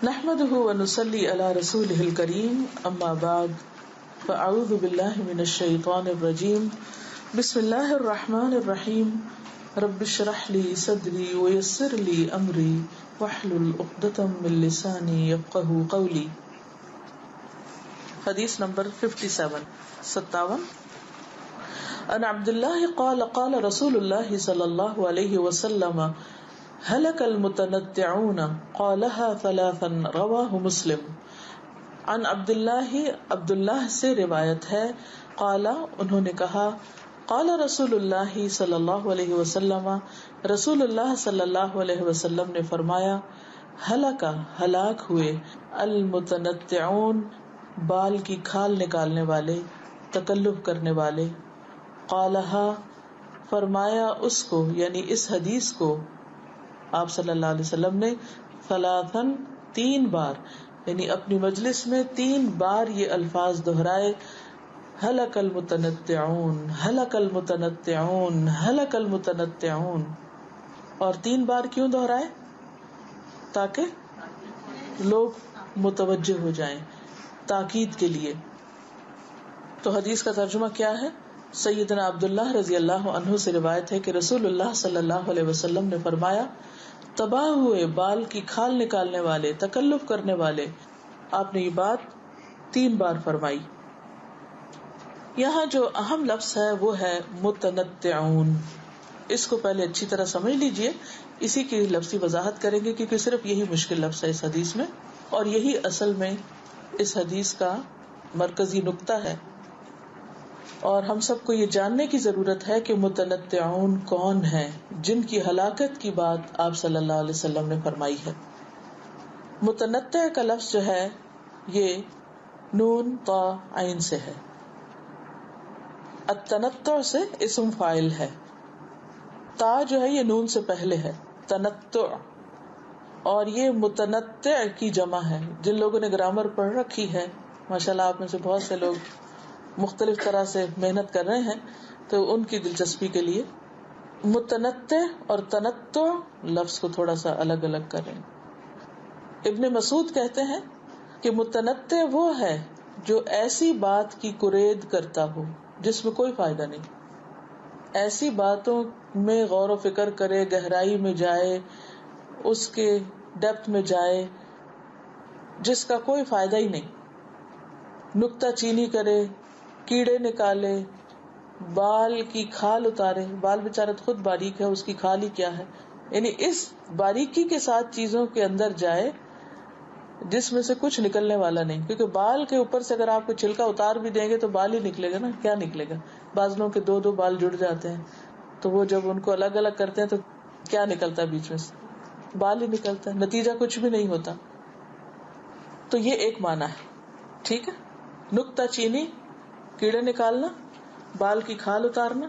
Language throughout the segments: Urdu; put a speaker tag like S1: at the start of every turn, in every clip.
S1: نحمده ونصلي على رسوله الكريم اما بعد فاعوذ بالله من الشيطان الرجيم بسم الله الرحمن الرحيم رب اشرح لي صدري ويسر لي امري واحلل عقدة من لساني يفقهوا قولي. حدیث نمبر 57 عن عبد الله قال قال رسول الله صلى الله عليه وسلم هلك المتنطعون قالها ثلاثا رواه مسلم. عن عبد اللہ سے روایت ہے قال انہوں نے کہا قال رسول اللہ صلی اللہ علیہ وسلم رسول اللہ صلی اللہ علیہ وسلم نے فرمایا ہلاک ہوئے المتنطعون بال کی کھال نکالنے والے تکلف کرنے والے. قالها فرمایا اس کو یعنی اس حدیث کو آپ صلی اللہ علیہ وسلم نے ثلاثاً 3 بار یعنی اپنی مجلس میں 3 بار یہ الفاظ دہرائے ہلک المتنطعون ہلک المتنطعون ہلک المتنطعون. اور 3 بار کیوں دہرائے؟ تاکہ لوگ متوجہ ہو جائیں، تاکید کے لیے. تو حدیث کا ترجمہ کیا ہے؟ سیدنا عبداللہ رضی اللہ عنہ سے روایت ہے کہ رسول اللہ صلی اللہ علیہ وسلم نے فرمایا تباہ ہوئے بال کی کھال نکالنے والے تکلف کرنے والے. آپ نے یہ بات 3 بار فرمائی. یہاں جو اہم لفظ ہے وہ ہے متنطعون. اس کو پہلے اچھی طرح سمجھ لیجئے، اسی کی لفظی وضاحت کریں گے کیونکہ صرف یہی مشکل لفظ ہے اس حدیث میں، اور یہی اصل میں اس حدیث کا مرکزی نقطہ ہے. اور ہم سب کو یہ جاننے کی ضرورت ہے کہ متنطعون کون ہیں جن کی ہلاکت کی بات آپ صلی اللہ علیہ وسلم نے فرمائی ہے. متنطع کا لفظ جو ہے یہ نون طا عین سے ہے. التنطع سے اسم فاعل ہے. تا جو ہے یہ نون سے پہلے ہے تنطع، اور یہ متنطع کی جمع ہے. جن لوگوں نے گرامر پڑھ رکھی ہے، ماشاءاللہ آپ میں سے بہت سے لوگ مختلف طرح سے محنت کر رہے ہیں، تو ان کی دلچسپی کے لیے متنطع اور تنطع لفظ کو تھوڑا سا الگ الگ کریں. ابن مسعود کہتے ہیں کہ متنطع وہ ہے جو ایسی بات کی کرید کرتا ہو جس میں کوئی فائدہ نہیں، ایسی باتوں میں غور و فکر کرے، گہرائی میں جائے، اس کے ڈیپتھ میں جائے جس کا کوئی فائدہ ہی نہیں، نکتہ چینی کرے، کیڑے نکالے، بال کی کھال اتارے. بال بیچارہ خود باریک ہے، اس کی کھال ہی کیا ہے. یعنی اس باریکی کے ساتھ چیزوں کے اندر جائے جس میں سے کچھ نکلنے والا نہیں، کیونکہ بال کے اوپر سے اگر آپ کو چھلکا اتار بھی دیں گے تو بال ہی نکلے گا نا. کیا نکلے گا؟ بعض لوگوں کے 2 بال جڑ جاتے ہیں، تو وہ جب ان کو الگ الگ کرتے ہیں تو کیا نکلتا ہے؟ بیچ میں سے بال ہی نکلتا ہے، نتیجہ کچھ بھی نہیں ہوتا. تو یہ ایک معنی ہے. ٹھیک ہے، نکتہ چینی، کیڑے نکالنا، بال کی کھال اتارنا،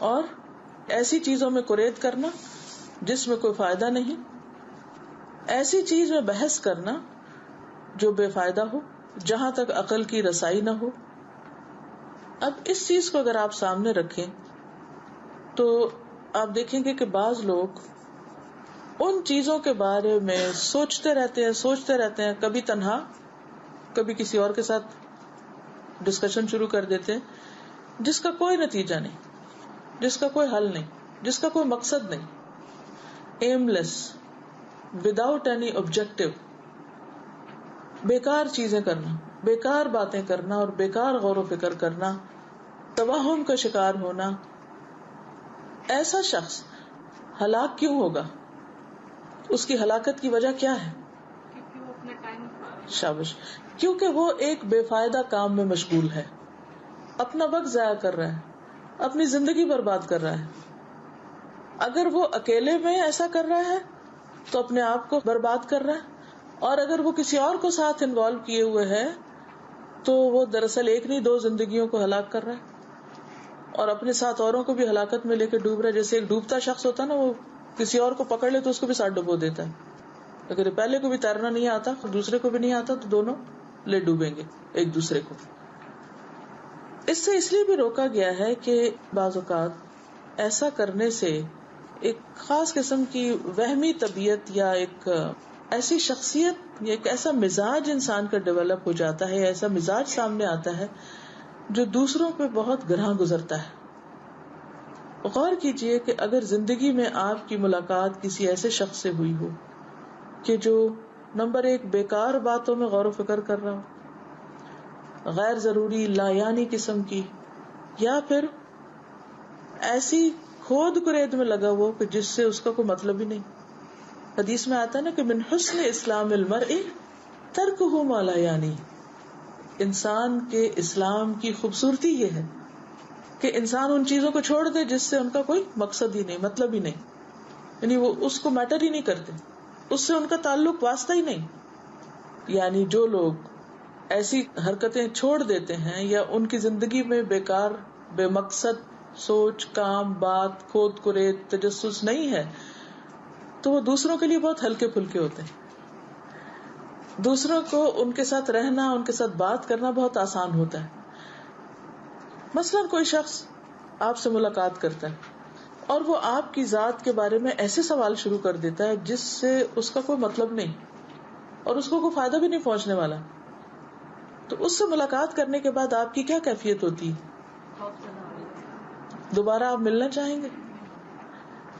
S1: اور ایسی چیزوں میں قرید کرنا جس میں کوئی فائدہ نہیں، ایسی چیز میں بحث کرنا جو بے فائدہ ہو، جہاں تک عقل کی رسائی نہ ہو. اب اس چیز کو اگر آپ سامنے رکھیں تو آپ دیکھیں گے کہ بعض لوگ ان چیزوں کے بارے میں سوچتے رہتے ہیں، کبھی تنہا، کبھی کسی اور کے ساتھ ڈسکشن شروع کر دیتے ہیں جس کا کوئی نتیجہ نہیں، جس کا کوئی حل نہیں، جس کا کوئی مقصد نہیں. ایم لیس، وداؤٹ اینی آبجیکٹو، بیکار چیزیں کرنا، بیکار باتیں کرنا اور بیکار غور و فکر کرنا، توہم کا شکار ہونا. ایسا شخص ہلاک کیوں ہوگا؟ اس کی ہلاکت کی وجہ کیا ہے؟ شابش، کیونکہ وہ ایک بے فائدہ کام میں مشغول ہے، اپنا وقت ضائع کر رہا ہے، اپنی زندگی برباد کر رہا ہے. اگر وہ اکیلے میں ایسا کر رہا ہے تو اپنے آپ کو برباد کر رہا ہے، اور اگر وہ کسی اور کو ساتھ انوالو کیے ہوئے ہے تو وہ دراصل ایک نہیں 2 زندگیوں کو ہلاک کر رہا ہے، اور اپنے ساتھ اوروں کو بھی ہلاکت میں لے کے ڈوب رہا ہے. جیسے ایک ڈوبتا شخص ہوتا ہے نا، وہ کسی اور کو پکڑ لے تو اس کو بھی ساتھ ڈبو دیتا ہے. اگر پہلے کو بھی تیرنا نہیں آتا، دوسرے کو بھی نہیں آتا، تو دونوں لے ڈوبیں گے ایک دوسرے کو. اس سے اس لیے بھی روکا گیا ہے کہ بعض اوقات ایسا کرنے سے ایک خاص قسم کی وہمی طبیعت یا ایک ایسی شخصیت یا ایک ایسا مزاج انسان کا ڈیولپ ہو جاتا ہے، ایسا مزاج سامنے آتا ہے جو دوسروں پہ بہت گراں گزرتا ہے. غور کیجئے کہ اگر زندگی میں آپ کی ملاقات کسی ایسے شخص سے ہوئی ہو کہ جو نمبر ایک بیکار باتوں میں غور و فکر کر رہا ہو، غیر ضروری لا یعنی قسم کی، یا پھر ایسی کھود کرید میں لگا ہوا کہ جس سے اس کا کوئی مطلب ہی نہیں. حدیث میں آتا ہے نا کہ من حسن اسلام المرء ترکہ ما لا یعنی، انسان کے اسلام کی خوبصورتی یہ ہے کہ انسان ان چیزوں کو چھوڑ دے جس سے ان کا کوئی مقصد ہی نہیں، مطلب ہی نہیں، یعنی وہ اس کو میٹر ہی نہیں کرتے، اس سے ان کا تعلق واسطہ ہی نہیں. یعنی جو لوگ ایسی حرکتیں چھوڑ دیتے ہیں یا ان کی زندگی میں بیکار بے مقصد سوچ، کام، بات، کھود کرید، تجسس نہیں ہے، تو وہ دوسروں کے لیے بہت ہلکے پھلکے ہوتے ہیں. دوسروں کو ان کے ساتھ رہنا، ان کے ساتھ بات کرنا بہت آسان ہوتا ہے. مثلا کوئی شخص آپ سے ملاقات کرتا ہے اور وہ آپ کی ذات کے بارے میں ایسے سوال شروع کر دیتا ہے جس سے اس کا کوئی مطلب نہیں اور اس کو کوئی فائدہ بھی نہیں پہنچنے والا، تو اس سے ملاقات کرنے کے بعد آپ کی کیا کیفیت ہوتی ہے؟ دوبارہ آپ ملنا چاہیں گے؟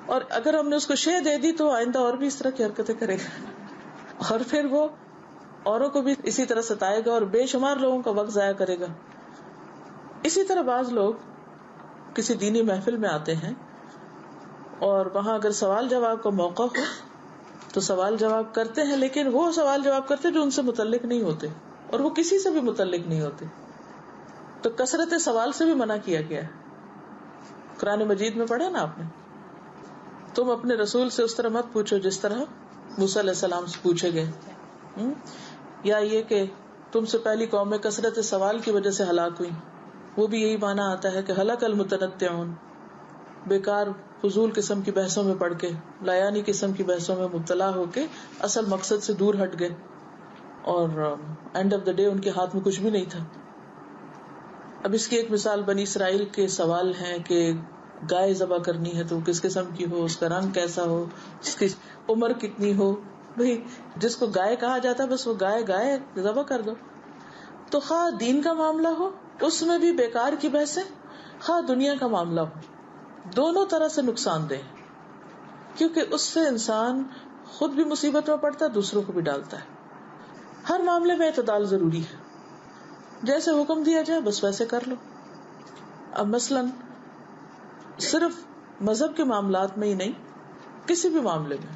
S1: اور اگر ہم نے اس کو شے دے دی تو آئندہ اور بھی اس طرح کی حرکتیں کرے گا اور پھر وہ اوروں کو بھی اسی طرح ستائے گا اور بے شمار لوگوں کا وقت ضائع کرے گا. اسی طرح بعض لوگ کسی دینی محفل میں آتے ہیں اور وہاں اگر سوال جواب کا موقع ہو تو سوال جواب کرتے ہیں، لیکن وہ سوال جواب کرتے جو ان سے متعلق نہیں ہوتے اور وہ کسی سے بھی متعلق نہیں ہوتے. تو کثرت سوال سے بھی منع کیا گیا ہے. قرآن مجید میں پڑھا نا آپ نے، تم اپنے رسول سے اس طرح مت پوچھو جس طرح موسیٰ علیہ السلام سے پوچھے گئے، یا یہ کہ تم سے پہلی قومیں کثرت سوال کی وجہ سے ہلاک ہوئی. وہ بھی یہی معنی آتا ہے کہ ہلاک المتنطعون، بیکار فضول قسم کی بحثوں میں پڑھ کے، لایانی قسم کی بحثوں میں مبتلا ہو کے اصل مقصد سے دور ہٹ گئے اور اینڈ آف دا ڈے ان کے ہاتھ میں کچھ بھی نہیں تھا. اب اس کی ایک مثال بنی اسرائیل کے سوال ہیں کہ گائے ذبح کرنی ہے تو کس قسم کی ہو، اس کا رنگ کیسا ہو، اس کی عمر کتنی ہو. بھئی جس کو گائے کہا جاتا ہے بس وہ گائے ذبح کر دو. تو خواہ دین کا معاملہ ہو اس میں بھی بیکار کی بحثیں، خواہ دنیا کا معاملہ ہو، دونوں طرح سے نقصان دہ، کیونکہ اس سے انسان خود بھی مصیبت میں پڑتا ہے، دوسروں کو بھی ڈالتا ہے. ہر معاملے میں اعتدال ضروری ہے، جیسے حکم دیا جائے بس ویسے کر لو. اب مثلاً صرف مذہب کے معاملات میں ہی نہیں، کسی بھی معاملے میں.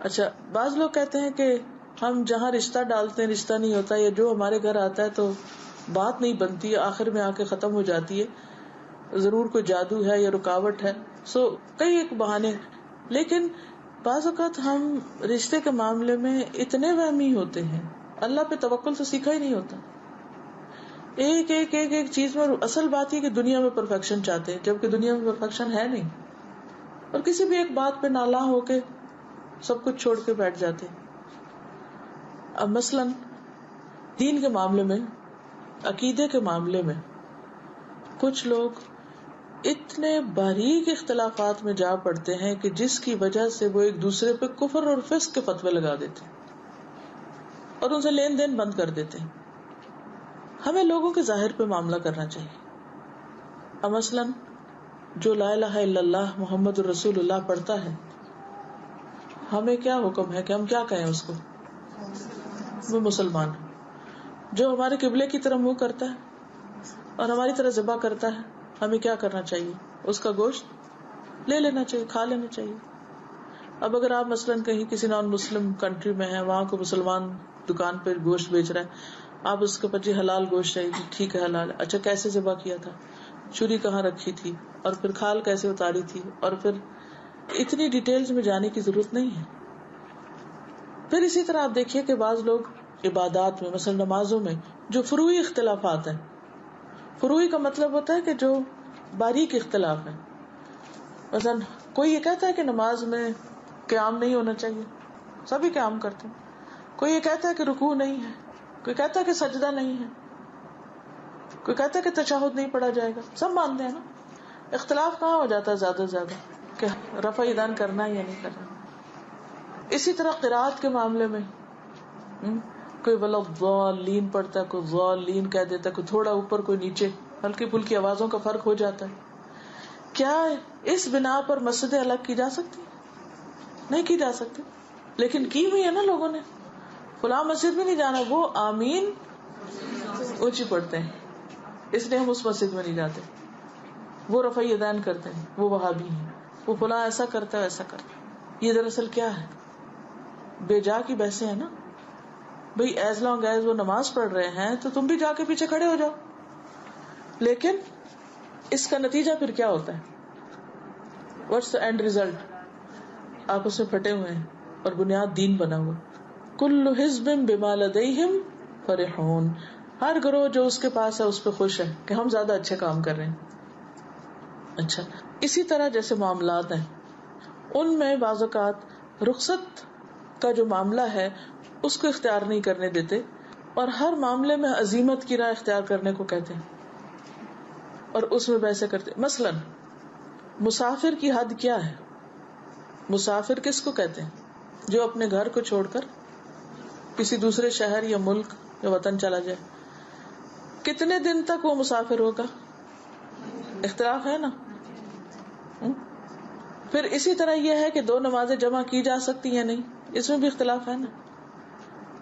S1: اچھا بعض لوگ کہتے ہیں کہ ہم جہاں رشتہ ڈالتے ہیں رشتہ نہیں ہوتا، یا جو ہمارے گھر آتا ہے تو بات نہیں بنتی، آخر میں آ کے ختم ہو جاتی ہے، ضرور کوئی جادو ہے یا رکاوٹ ہے. کئی ایک بہانے. لیکن بعض اوقات ہم رشتے کے معاملے میں اتنے وہمی ہوتے ہیں، اللہ پہ توکل تو سیکھا ہی نہیں ہوتا. ایک ایک ایک ایک چیز میں اصل بات یہ کہ دنیا میں پرفیکشن چاہتے ہیں، جبکہ دنیا میں پرفیکشن ہے نہیں، اور کسی بھی ایک بات پہ نالاں ہو کے سب کچھ چھوڑ کے بیٹھ جاتے ہیں. اب مثلاً دین کے معاملے میں، عقیدے کے معاملے میں کچھ لوگ اتنے باریک اختلافات میں جا پڑتے ہیں کہ جس کی وجہ سے وہ ایک دوسرے پہ کفر اور فسق کے فتوے لگا دیتے ہیں اور ان سے لین دین بند کر دیتے ہیں. ہمیں لوگوں کے ظاہر پہ معاملہ کرنا چاہیے. اب مثلاً جو لا الہ الا اللہ محمد الرسول اللہ پڑھتا ہے، ہمیں کیا حکم ہے کہ ہم کیا کہیں اس کو؟ وہ مسلمان. جو ہمارے قبلے کی طرف منہ کرتا ہے اور ہماری طرح ذبح کرتا ہے، ہمیں کیا کرنا چاہیے؟ اس کا گوشت لے لینا چاہیے، کھا لینا چاہیے. اب اگر آپ مثلاً کہیں کسی نان مسلم کنٹری میں ہیں، وہاں کو مسلمان دکان پہ گوشت بیچ رہا ہے، آپ اس کے پاس حلال گوشت چاہیے، ٹھیک ہے حلال. اچھا کیسے ذبح کیا تھا، چھری کہاں رکھی تھی، اور پھر کھال کیسے اتاری تھی، اور پھر اتنی ڈیٹیلز میں جانے کی ضرورت نہیں ہے. پھر اسی طرح آپ دیکھیے کہ بعض لوگ عبادات میں، مثلا نمازوں میں جو فروعی اختلافات ہیں، فروعی کا مطلب ہوتا ہے کہ جو باریک اختلاف ہے. مثلا کوئی یہ کہتا ہے کہ نماز میں قیام نہیں ہونا چاہیے، سبھی قیام کرتے ہیں. کوئی یہ کہتا ہے کہ رکوع نہیں ہے، کوئی کہتا ہے کہ سجدہ نہیں ہے، کوئی کہتا ہے کہ تشہد نہیں پڑھا جائے گا. سب مانتے ہیں نا. اختلاف کہاں ہو جاتا ہے زیادہ سے زیادہ کہ رفع یدین کرنا ہے یا نہیں کرنا. اسی طرح قرات کے معاملے میں کوئی وَلَضَّالِّينَ پڑھتا ہے، کوئی ضالین کہہ دیتا ہے، کوئی تھوڑا اوپر کوئی نیچے، ہلکی پھلکی آوازوں کا فرق ہو جاتا ہے. کیا اس بنا پر مسجدیں الگ کی جا سکتی؟ نہیں کی جا سکتی، لیکن کی ہوئی ہے نا لوگوں نے. فلاں مسجد میں نہیں جانا، وہ آمین اونچی پڑھتے ہیں اس لیے ہم اس مسجد میں نہیں جاتے. وہ رفع یدین کرتے ہیں، وہ وہابی ہیں، وہ فلاں ایسا کرتا ہے ایسا کرتا ہے. یہ دراصل کیا ہے؟ بے جا کی بحثیں ہیں نا. بھئی ایز لانگ ایز وہ نماز پڑھ رہے ہیں تو تم بھی جا کے پیچھے کھڑے ہو جاؤ. لیکن اس کا نتیجہ پھر کیا ہوتا ہے؟ What's the end result؟ آپ اس میں پھٹے ہوئے ہیں اور بنیاد دین بنا ہوا. کل حزب بما لدیہم فرحون. ہر گروہ جو اس کے پاس ہے اس پہ خوش ہے کہ ہم زیادہ اچھے کام کر رہے ہیں. اچھا، اسی طرح جیسے معاملات ہیں ان میں بعض اوقات رخصت کا جو معاملہ ہے اس کو اختیار نہیں کرنے دیتے اور ہر معاملے میں عزیمت کی راہ اختیار کرنے کو کہتے ہیں اور اس میں ویسے کرتے. مثلا مسافر کی حد کیا ہے؟ مسافر کس کو کہتے ہیں؟ جو اپنے گھر کو چھوڑ کر کسی دوسرے شہر یا ملک یا وطن چلا جائے. کتنے دن تک وہ مسافر ہوگا؟ اختلاف ہے نا. پھر اسی طرح یہ ہے کہ 2 نمازیں جمع کی جا سکتی ہیں نہیں، اس میں بھی اختلاف ہے نا.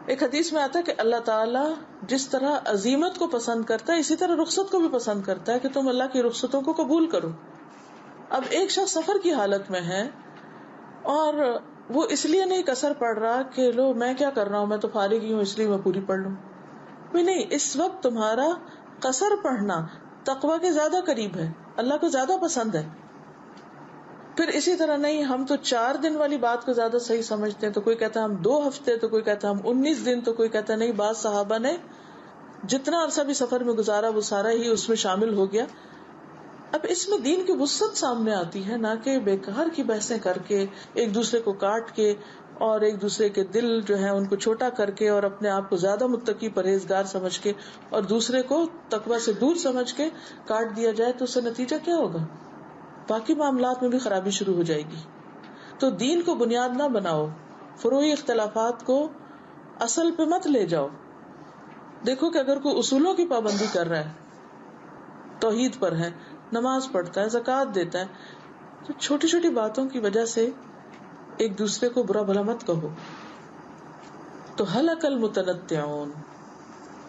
S1: ایک حدیث میں آتا ہے کہ اللہ تعالیٰ جس طرح عزیمت کو پسند کرتا ہے اسی طرح رخصت کو بھی پسند کرتا ہے کہ تم اللہ کی رخصتوں کو قبول کرو. اب ایک شخص سفر کی حالت میں ہے اور وہ اس لیے نہیں قصر پڑھ رہا کہ لو میں کیا کر رہا ہوں، میں تو فارغ ہی ہوں اس لیے میں پوری پڑھ لوں. نہیں، اس وقت تمہارا قصر پڑھنا تقوی کے زیادہ قریب ہے، اللہ کو زیادہ پسند ہے. پھر اسی طرح نہیں، ہم تو 4 دن والی بات کو زیادہ صحیح سمجھتے ہیں، تو کوئی کہتا ہے ہم 2 ہفتے، تو کوئی کہتا ہے ہم 19 دن، تو کوئی کہتا ہے نہیں، بعض صحابہ نے جتنا عرصہ بھی سفر میں گزارا وہ سارا ہی اس میں شامل ہو گیا. اب اس میں دین کی وسعت سامنے آتی ہے، نہ کہ بیکار کی بحثیں کر کے ایک دوسرے کو کاٹ کے اور ایک دوسرے کے دل جو ہے ان کو چھوٹا کر کے اور اپنے آپ کو زیادہ متقی پرہیزگار سمجھ کے اور دوسرے کو تقوی سے دور سمجھ کے کاٹ دیا جائے تو اس سے نتیجہ کیا ہوگا؟ باقی معاملات میں بھی خرابی شروع ہو جائے گی. تو دین کو بنیاد نہ بناؤ، فروعی اختلافات کو اصل پہ مت لے جاؤ. دیکھو کہ اگر کوئی اصولوں کی پابندی کر رہا ہے، توحید پر ہے، نماز پڑھتا ہے، زکوٰۃ دیتا ہے، تو چھوٹی چھوٹی باتوں کی وجہ سے ایک دوسرے کو برا بھلا مت کہو. تو ہلک المتنطعون.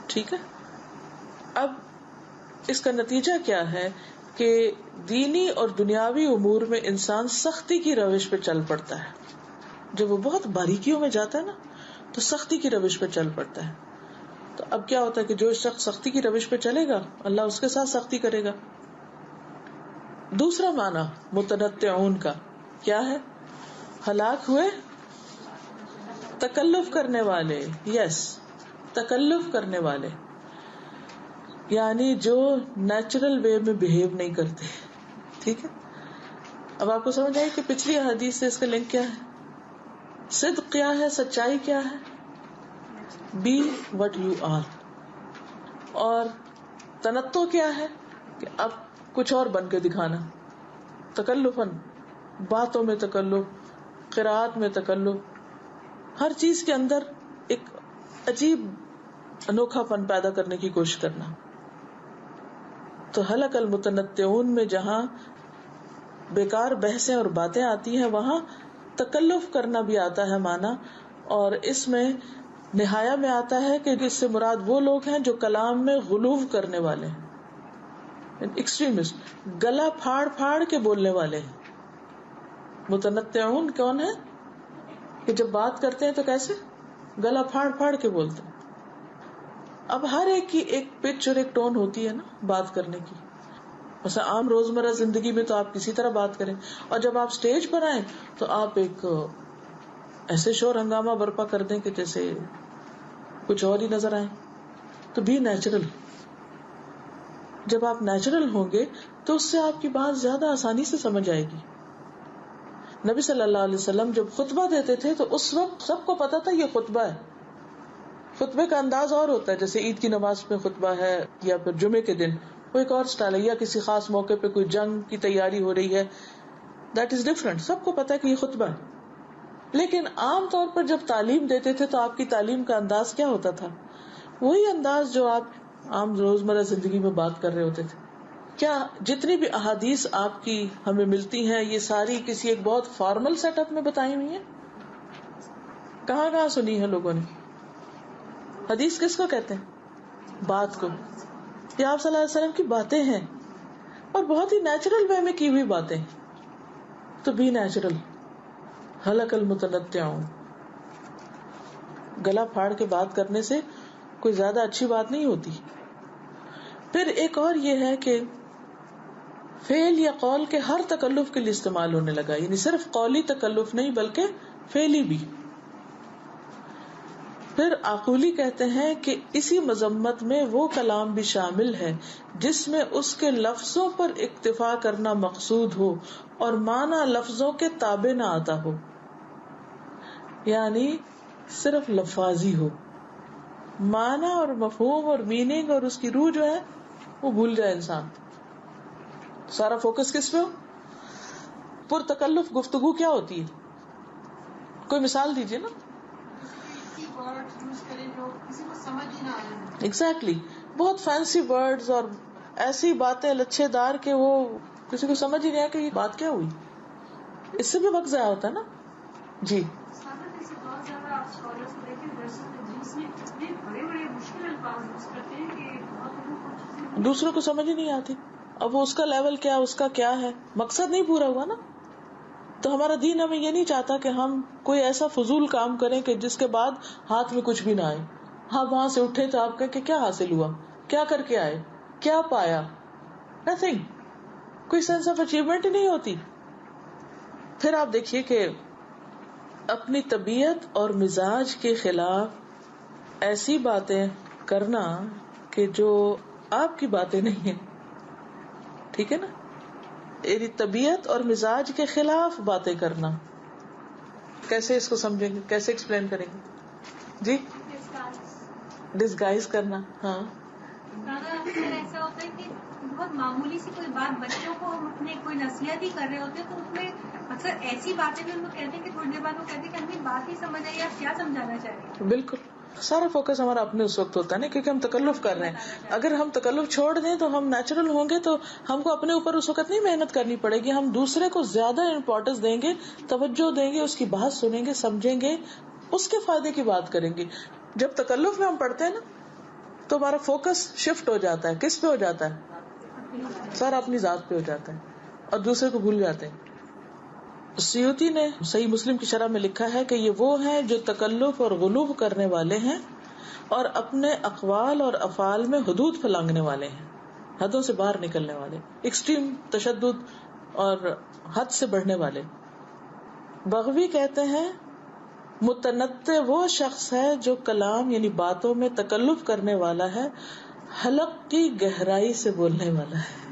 S1: ٹھیک ہے، اب اس کا نتیجہ کیا ہے کہ دینی اور دنیاوی امور میں انسان سختی کی روش پہ چل پڑتا ہے. جب وہ بہت باریکیوں میں جاتا ہے نا تو سختی کی روش پہ چل پڑتا ہے. تو اب کیا ہوتا ہے کہ جو شخص سختی کی روش پہ چلے گا اللہ اس کے ساتھ سختی کرے گا. دوسرا معنی متنطعون کا کیا ہے؟ ہلاک ہوئے تکلف کرنے والے. یس، تکلف کرنے والے یعنی جو نیچرل وے میں بہیو نہیں کرتے. ٹھیک ہے، اب آپ کو سمجھ آئے کہ پچھلی حدیث سے اس کا لنک کیا ہے؟ صدق کیا ہے؟ سچائی کیا ہے؟ Be what you are. اور تنطع کیا ہے؟ کہ اب کچھ اور بن کے دکھانا. تکلفاً، باتوں میں تکلف، قرات میں تکلف، ہر چیز کے اندر ایک عجیب انوکھا پن پیدا کرنے کی کوشش کرنا. تو ہلک المتنطعون میں جہاں بیکار بحثیں اور باتیں آتی ہیں وہاں تکلف کرنا بھی آتا ہے معنی. اور اس میں نہایا میں آتا ہے کہ اس سے مراد وہ لوگ ہیں جو کلام میں غلو کرنے والے ہیں، ایکسٹریمسٹ، گلا پھاڑ پھاڑ کے بولنے والے ہیں. متنطعون کون ہے؟ کہ جب بات کرتے ہیں تو کیسے گلا پھاڑ پھاڑ کے بولتے ہیں. اب ہر ایک کی ایک پچ اور ایک ٹون ہوتی ہے نا بات کرنے کی. مثلا عام روزمرہ زندگی میں تو آپ کسی طرح بات کریں، اور جب آپ سٹیج پر آئیں تو آپ ایک ایسے شور ہنگامہ برپا کر دیں کہ جیسے کچھ اور ہی نظر آئے. تو بھی نیچرل. جب آپ نیچرل ہوں گے تو اس سے آپ کی بات زیادہ آسانی سے سمجھ آئے گی. نبی صلی اللہ علیہ وسلم جب خطبہ دیتے تھے تو اس وقت سب کو پتا تھا یہ خطبہ ہے. خطبے کا انداز اور ہوتا ہے، جیسے عید کی نماز میں خطبہ ہے یا پھر جمعے کے دن کوئی ایک اور سٹائل ہے، یا کسی خاص موقع پہ کوئی جنگ کی تیاری ہو رہی ہے، دیٹ از ڈفرنٹ. سب کو پتا ہے کہ یہ خطبہ ہے. لیکن عام طور پر جب تعلیم دیتے تھے تو آپ کی تعلیم کا انداز کیا ہوتا تھا؟ وہی انداز جو آپ عام روزمرہ زندگی میں بات کر رہے ہوتے تھے. کیا جتنی بھی احادیث آپ کی ہمیں ملتی ہیں یہ ساری کسی ایک بہت فارمل سیٹ اپ میں بتائی ہوئی ہیں؟ کہاں کہاں سنی ہے لوگوں نے؟ حدیث کس کو کہتے ہیں؟ بات کو. یہ آپ صلی اللہ علیہ وسلم کی باتیں ہیں اور بہت ہی نیچرل وے میں کی ہوئی باتیں. تو بی نیچرل. حلق المتنطعون. گلا پھاڑ کے بات کرنے سے کوئی زیادہ اچھی بات نہیں ہوتی. پھر ایک اور یہ ہے کہ فعل یا قول کے ہر تکلف کے لیے استعمال ہونے لگا، یعنی صرف قولی تکلف نہیں بلکہ فعلی بھی. پھر عقولی کہتے ہیں کہ اسی مذمت میں وہ کلام بھی شامل ہے جس میں اس کے لفظوں پر اکتفا کرنا مقصود ہو اور معنی لفظوں کے تابع نہ آتا ہو، یعنی صرف لفاظی ہو، معنی اور مفہوم اور میننگ اور اس کی روح جو ہے وہ بھول جائے انسان. سارا فوکس کس پہ ہو؟ پرتکلف گفتگو کیا ہوتی ہے؟ کوئی مثال دیجیے نا. ایگزیکٹلی. بہت فینسی ورڈز اور ایسی باتیں لچھے دار کہ وہ کسی کو سمجھ ہی نہیں آیا کہ یہ بات کیا ہوئی. اس سے بھی وقت ضائع ہوتا ہے نا. جی دوسروں کو سمجھ ہی نہیں آتی. اب وہ اس کا لیول کیا، اس کا کیا ہے، مقصد نہیں پورا ہوا نا. تو ہمارا دین ہمیں یہ نہیں چاہتا کہ ہم کوئی ایسا فضول کام کریں کہ جس کے بعد ہاتھ میں کچھ بھی نہ آئے. ہاں وہاں سے اٹھے تو آپ کہیں کہ کیا حاصل ہوا، کیا کر کے آئے، کیا پایا؟ نتھنگ. کوئی سینس آف اچیومنٹ ہی نہیں ہوتی. پھر آپ دیکھیے کہ اپنی طبیعت اور مزاج کے خلاف ایسی باتیں کرنا کہ جو آپ کی باتیں نہیں ہیں. ٹھیک ہے نا؟ یعنی طبیعت اور مزاج کے خلاف باتیں کرنا. کیسے اس کو سمجھیں گے، کیسے ایکسپلین کریں گے؟ جی ڈسگائز کرنا. ہاں
S2: ایسا ہوتا ہے کہ بہت معمولی سی کوئی بات بچوں کو ہم اپنے کوئی نصیحت ہی کر رہے ہوتے ہیں تو اس میں اکثر ایسی باتیں بھی ہم لوگ کہتے ہیں کہ تھوڑی دیر بعد وہ کہتے ہیں کہ ہمیں بات ہی سمجھ آئی، آپ کیا سمجھانا چاہ رہے ہیں.
S1: بالکل. سارا فوکس ہمارا اپنے اس وقت ہوتا ہے نا، کیونکہ ہم تکلف کر رہے ہیں. اگر ہم تکلف چھوڑ دیں تو ہم نیچرل ہوں گے تو ہم کو اپنے اوپر اس وقت نہیں محنت کرنی پڑے گی. ہم دوسرے کو زیادہ امپورٹینس دیں گے، توجہ دیں گے، اس کی بات سنیں گے، سمجھیں گے، اس کے فائدے کی بات کریں گے. جب تکلف میں ہم پڑھتے ہیں نا تو ہمارا فوکس شفٹ ہو جاتا ہے. کس پہ ہو جاتا ہے؟ سارا اپنی ذات پہ ہو جاتا ہے اور دوسرے کو بھول جاتے ہیں. سیوطی نے صحیح مسلم کی شرح میں لکھا ہے کہ یہ وہ ہیں جو تکلف اور غلو کرنے والے ہیں اور اپنے اقوال اور افعال میں حدود پھلانگنے والے ہیں، حدوں سے باہر نکلنے والے، ایکسٹریم تشدد اور حد سے بڑھنے والے. بغوی کہتے ہیں متنطع وہ شخص ہے جو کلام یعنی باتوں میں تکلف کرنے والا ہے، حلق کی گہرائی سے بولنے والا ہے.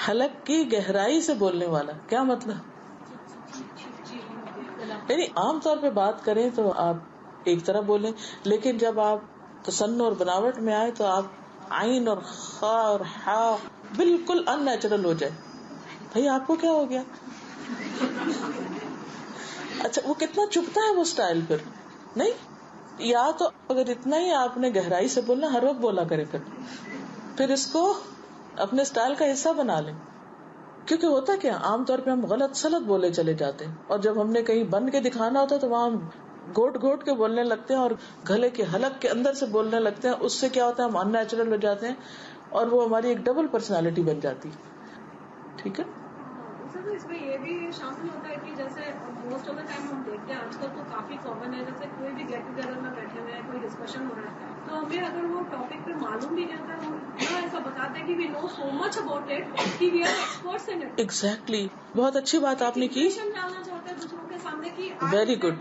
S1: حلق کی گہرائی سے بولنے والا کیا مطلب؟ یعنی عام طور پہ بات کریں تو آپ ایک طرح بولیں، لیکن جب آپ تصنع اور بناوٹ میں آئے تو آپ عین اور خا اور ہا بالکل ان نیچرل ہو جائے. بھائی آپ کو کیا ہو گیا؟ اچھا وہ کتنا چپتا ہے وہ سٹائل. پھر نہیں، یا تو اگر اتنا ہی آپ نے گہرائی سے بولنا ہر وقت بولا کرے، پھر اس کو اپنے سٹائل کا حصہ بنا لیں. کیونکہ ہوتا کیا عام طور پہ ہم غلط سلط بولے چلے جاتے ہیں، اور جب ہم نے کہیں بن کے دکھانا ہوتا ہے تو وہاں ہم گھوٹ گھوٹ کے بولنے لگتے ہیں اور گلے کے حلق کے اندر سے بولنے لگتے ہیں. اس سے کیا ہوتا ہے ہم ان نیچرل ہو جاتے ہیں اور وہ ہماری ایک ڈبل پرسنالٹی بن جاتی. ٹھیک ہے.
S3: اس میں یہ بھی شامل ہوتا ہے کہ جیسے موسٹ آف دا ٹائم ہم دیکھتے ہیں آج کل تو کافی کامن ہے، جیسے کوئی بھی گیٹ ٹوگیدر میں بیٹھے ہوئے ہیں، کوئی ڈسکشن ہو رہا ہے تو ہمیں اگر وہ ٹاپک پہ معلوم بھی نہیں ہوتا ہے وہ ایسا بتاتے ہیں کہ وی نو سو مچ اباؤٹ اٹ کہ we are experts in it.
S1: Exactly. بہت اچھی بات آپ نے کی.
S3: ڈالنا چاہتے ہیں دوسروں کے سامنے کی.
S1: Very good.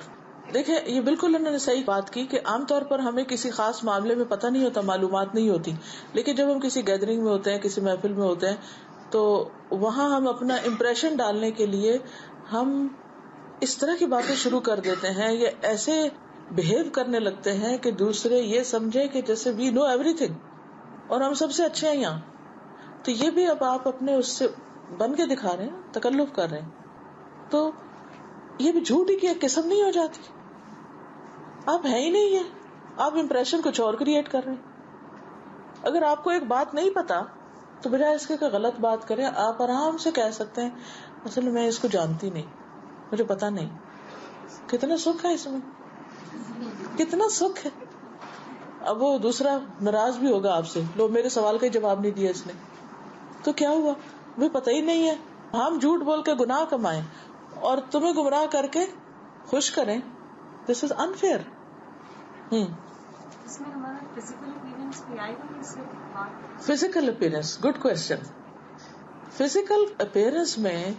S1: دیکھیں یہ بالکل انہوں نے صحیح بات کی کہ عام طور پر ہمیں کسی خاص معاملے میں پتہ نہیں ہوتا، معلومات نہیں ہوتی، لیکن جب ہم کسی گیدرنگ میں ہوتے ہیں، کسی محفل میں ہوتے ہیں تو وہاں ہم اپنا امپریشن ڈالنے کے لیے ہم اس طرح کی باتیں شروع کر دیتے ہیں یا ایسے بہیو کرنے لگتے ہیں کہ دوسرے یہ سمجھے کہ جیسے وی نو ایوری تھنگ اور ہم سب سے اچھے ہیں یہاں. تو یہ بھی اب آپ اپنے اس سے بن کے دکھا رہے ہیں، تکلف کر رہے ہیں. تو یہ بھی جھوٹ ہی کی ایک قسم نہیں ہو جاتی؟ آپ ہے ہی نہیں ہے, آپ امپریشن کچھ اور کریٹ کر رہے ہیں. اگر آپ کو ایک بات نہیں پتا تو بجائے اس کے کہ غلط بات کریں, آپ آرام سے کہہ سکتے ہیں اصل میں اس کو جانتی نہیں, مجھے پتا نہیں. کتنا سکھ ہے اس میں, کتنا سکھ ہے. اب وہ دوسرا ناراض بھی ہوگا آپ سے, لو میرے سوال کا جواب نہیں دیا اس نے, تو کیا ہوا, مجھے پتہ ہی نہیں ہے. ہم جھوٹ بول کے گناہ کمائیں اور تمہیں گمراہ کر کے خوش کریں, دس از انفیئر.
S2: اس میں ہمارا فزیکل اپیرنس بھی آئے گا. اس سے
S1: physical appearance, good question. Physical appearance میں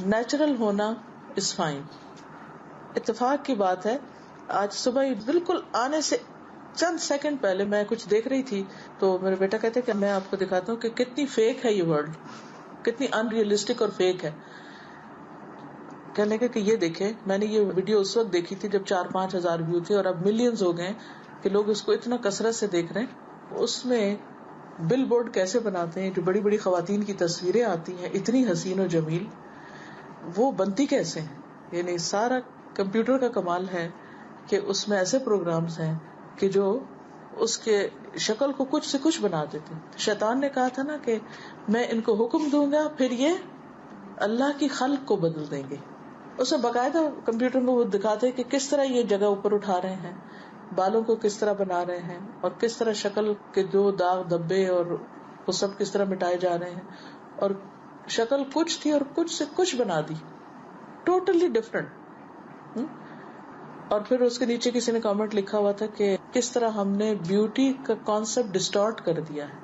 S1: نیچرل ہونا از فائن. اتفاق کی بات ہے, آج صبح ہی بالکل آنے سے چند سیکنڈ پہلے میں کچھ دیکھ رہی تھی تو میرا بیٹا کہتے کہ میں آپ کو دکھاتا ہوں کہ کتنی فیک ہے یہ ورلڈ, کتنی ان ریئلسٹک اور فیک ہے. کہنے کہ یہ دیکھیں, میں نے یہ ویڈیو اس وقت دیکھی تھی جب 4-5 ہزار ویو تھے اور اب ملینز ہو گئے کہ لوگ اس کو اتنا کثرت سے دیکھ رہے ہیں. اس میں بل بورڈ کیسے بناتے ہیں, جو بڑی بڑی خواتین کی تصویریں آتی ہیں اتنی حسین و جمیل, وہ بنتی کیسے ہیں؟ یعنی سارا کمپیوٹر کا کمال ہے کہ اس میں ایسے پروگرامز ہیں کہ جو اس کے شکل کو کچھ سے کچھ بنا دیتے. شیطان نے کہا تھا نا کہ میں ان کو حکم دوں گا پھر یہ اللہ کی خلق کو بدل دیں گے. اس میں باقاعدہ کمپیوٹر میں وہ دکھاتے کہ کس طرح یہ جگہ اوپر اٹھا رہے ہیں, بالوں کو کس طرح بنا رہے ہیں, اور کس طرح شکل کے جو داغ دبے اور وہ سب کس طرح مٹائے جا رہے ہیں. اور شکل کچھ تھی اور کچھ سے کچھ بنا دی, ٹوٹلی ڈفرنٹ. اور پھر اس کے نیچے کسی نے کامنٹ لکھا ہوا تھا کہ کس طرح ہم نے بیوٹی کا کانسیپٹ ڈسٹارٹ کر دیا ہے.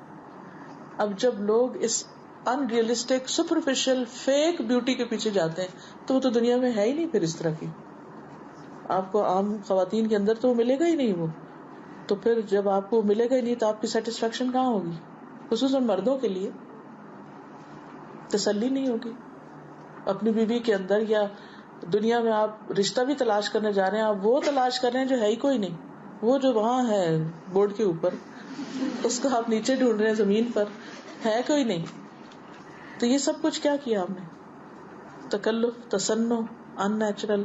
S1: اب جب لوگ اس ان ریئلسٹک سپرفیشل فیک بیوٹی کے پیچھے جاتے ہیں تو وہ تو دنیا میں ہے ہی نہیں پھر اس طرح کی. آپ کو عام خواتین کے اندر تو وہ ملے گا ہی نہیں. وہ تو پھر جب آپ کو ملے گا ہی نہیں تو آپ کی سیٹسفیکشن کہاں ہوگی؟ خصوصاً مردوں کے لیے تسلی نہیں ہوگی اپنی بیوی کے اندر. یا دنیا میں آپ رشتہ بھی تلاش کرنے جا رہے ہیں, آپ وہ تلاش کر رہے ہیں جو ہے ہی کوئی نہیں, وہ جو وہاں ہے بورڈ کے اوپر اس کو آپ نیچے ڈھونڈ رہے ہیں, زمین پر ہے کوئی نہیں. تو یہ سب کچھ کیا کیا ہم نے؟ تکلف, تصنع, ان نیچرل.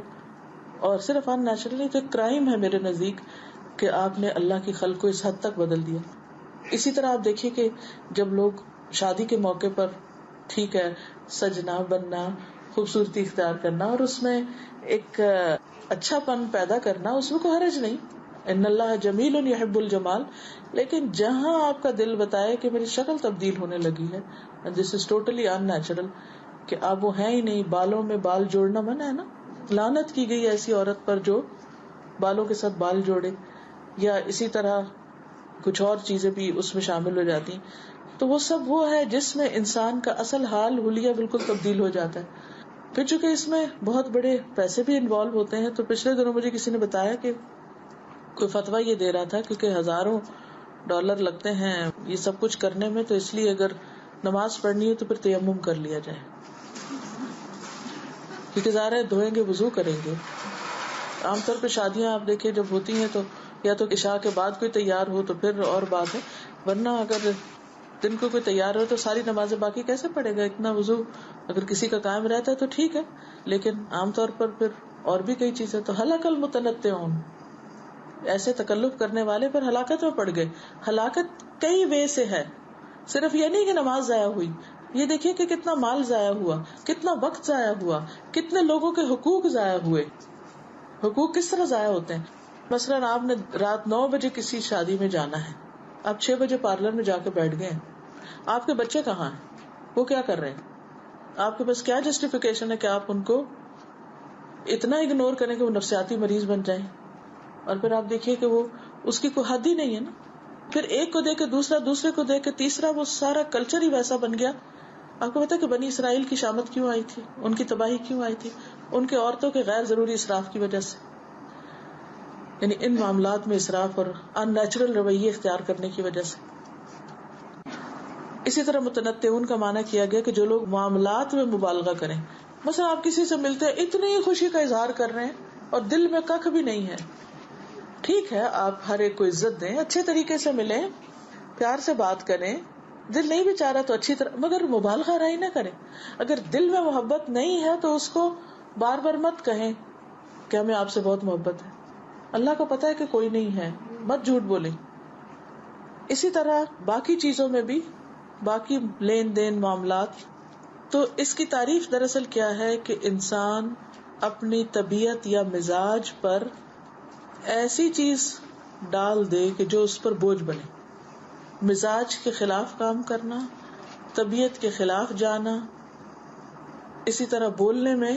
S1: اور صرف ان نیچرل نہیں تو کرائم ہے میرے نزدیک کہ آپ نے اللہ کی خلق کو اس حد تک بدل دیا. اسی طرح آپ دیکھیے کہ جب لوگ شادی کے موقع پر ٹھیک ہے سجنا بننا, خوبصورتی اختیار کرنا اور اس میں ایک اچھا پن پیدا کرنا, اس میں کوئی حرج نہیں, ان اللہ جمیل یحب الجمال. لیکن جہاں آپ کا دل بتائے کہ میری شکل تبدیل ہونے لگی ہے, دس از ٹوٹلی ان نیچرل, کہ آپ وہ ہیں ہی نہیں. بالوں میں بال جوڑنا منع ہے نا, لعنت کی گئی ایسی عورت پر جو بالوں کے ساتھ بال جوڑے, یا اسی طرح کچھ اور چیزیں بھی اس میں شامل ہو جاتی ہیں. تو وہ سب وہ ہے جس میں انسان کا اصل حال حلیہ بالکل تبدیل ہو جاتا ہے. پھر چونکہ اس میں بہت بڑے پیسے بھی انوالو ہوتے ہیں, تو پچھلے دنوں مجھے کسی نے بتایا کہ کوئی فتویٰ یہ دے رہا تھا کیونکہ $1000 لگتے ہیں یہ سب کچھ کرنے میں, تو اس لیے اگر نماز پڑھنی ہے تو پھر تیمم کر لیا جائے, کیونکہ ظاہر ہے دھوئیں گے وضو کریں گے. عام طور پہ شادیاں آپ دیکھیں جب ہوتی ہیں تو یا تو عشاء کے بعد کوئی تیار ہو تو پھر اور بات ہے, ورنہ اگر دن کو کوئی تیار ہو تو ساری نمازیں باقی کیسے پڑھے گا؟ اتنا وضو اگر کسی کا قائم رہتا ہے تو ٹھیک ہے, لیکن عام طور پر پھر اور بھی کئی چیزیں. تو ہلاک المتنطعون, ایسے تکلف کرنے والے پھر ہلاکت میں پڑ گئے. ہلاکت کئی وے سے ہے, صرف یہ نہیں کہ نماز ضائع ہوئی, یہ دیکھیے کہ کتنا مال ضائع ہوا, کتنا وقت ضائع ہوا, کتنے لوگوں کے حقوق ضائع ہوئے. حقوق کس طرح ضائع ہوتے ہیں؟ مثلاً آپ نے رات 9 بجے کسی شادی میں جانا ہے, آپ 6 بجے پارلر میں جا کے بیٹھ گئے ہیں, آپ کے بچے کہاں ہیں, وہ کیا کر رہے ہیں؟ آپ کے پاس کیا جسٹیفیکیشن ہے کہ آپ ان کو اتنا اگنور کریں کہ وہ نفسیاتی مریض بن جائیں؟ اور پھر آپ دیکھیے کہ وہ اس کی کوئی حد ہی نہیں ہے نا. پھر ایک کو دیکھ کے دوسرا, دوسرے کو دیکھ کے تیسرا, وہ سارا کلچر ہی ویسا بن گیا. آپ کو پتا ہے کہ بنی اسرائیل کی شامت کیوں آئی تھی, ان کی تباہی کیوں آئی تھی؟ ان کے عورتوں کے غیر ضروری اسراف کی وجہ سے, یعنی ان معاملات میں اسراف اور ان نیچرل رویے اختیار کرنے کی وجہ سے. اسی طرح متنطعون کا معنی کیا گیا کہ جو لوگ معاملات میں مبالغہ کریں. مثلا آپ کسی سے ملتے ہیں, اتنی خوشی کا اظہار کر رہے ہیں اور دل میں ککھ بھی نہیں ہے. ٹھیک ہے آپ ہر ایک کو عزت دیں, اچھے طریقے سے ملیں, پیار سے بات کریں, دل نہیں بھی چاہ رہا تو اچھی طرح, مگر مبالغہ رائی نہ کریں. اگر دل میں محبت نہیں ہے تو اس کو بار بار مت کہیں کہ ہمیں آپ سے بہت محبت ہے، اللہ کو پتا ہے کہ کوئی نہیں ہے، مت جھوٹ بولیں. اسی طرح باقی چیزوں میں بھی، باقی لین دین معاملات، تو اس کی تعریف دراصل کیا ہے کہ انسان اپنی طبیعت یا مزاج پر ایسی چیز ڈال دے کہ جو اس پر بوجھ بنے. مزاج کے خلاف کام کرنا، طبیعت کے خلاف جانا، اسی طرح بولنے میں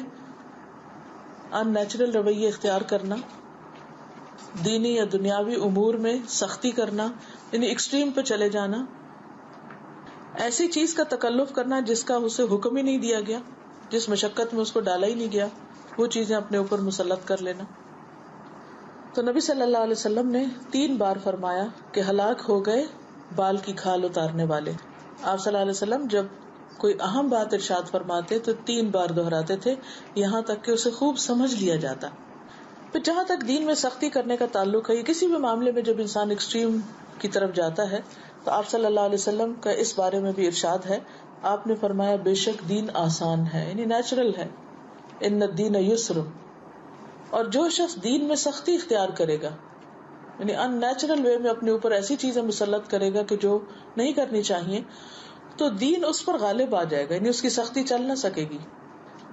S1: ان نیچرل رویے اختیار کرنا، دینی یا دنیاوی امور میں سختی کرنا، یعنی ایکسٹریم پہ چلے جانا، ایسی چیز کا تکلف کرنا جس کا اسے حکم ہی نہیں دیا گیا، جس مشقت میں اس کو ڈالا ہی نہیں گیا، وہ چیزیں اپنے اوپر مسلط کر لینا. تو نبی صلی اللہ علیہ وسلم نے 3 بار فرمایا کہ ہلاک ہو گئے بال کی کھال اتارنے والے. آپ صلی اللہ علیہ وسلم جب کوئی اہم بات ارشاد فرماتے تو 3 بار دہراتے تھے، یہاں تک کہ اسے خوب سمجھ لیا جاتا. پھر جہاں تک دین میں سختی کرنے کا تعلق ہے، یہ کسی بھی معاملے میں جب انسان ایکسٹریم کی طرف جاتا ہے تو آپ صلی اللہ علیہ وسلم کا اس بارے میں بھی ارشاد ہے. آپ نے فرمایا بے شک دین آسان ہے، یعنی نیچرل ہے، ان الدین یسر. اور جو شخص دین میں سختی اختیار کرے گا، یعنی ان نیچرل وے میں اپنے اوپر ایسی چیزیں مسلط کرے گا کہ جو نہیں کرنی چاہیے، تو دین اس پر غالب آ جائے گا، یعنی اس کی سختی چل نہ سکے گی.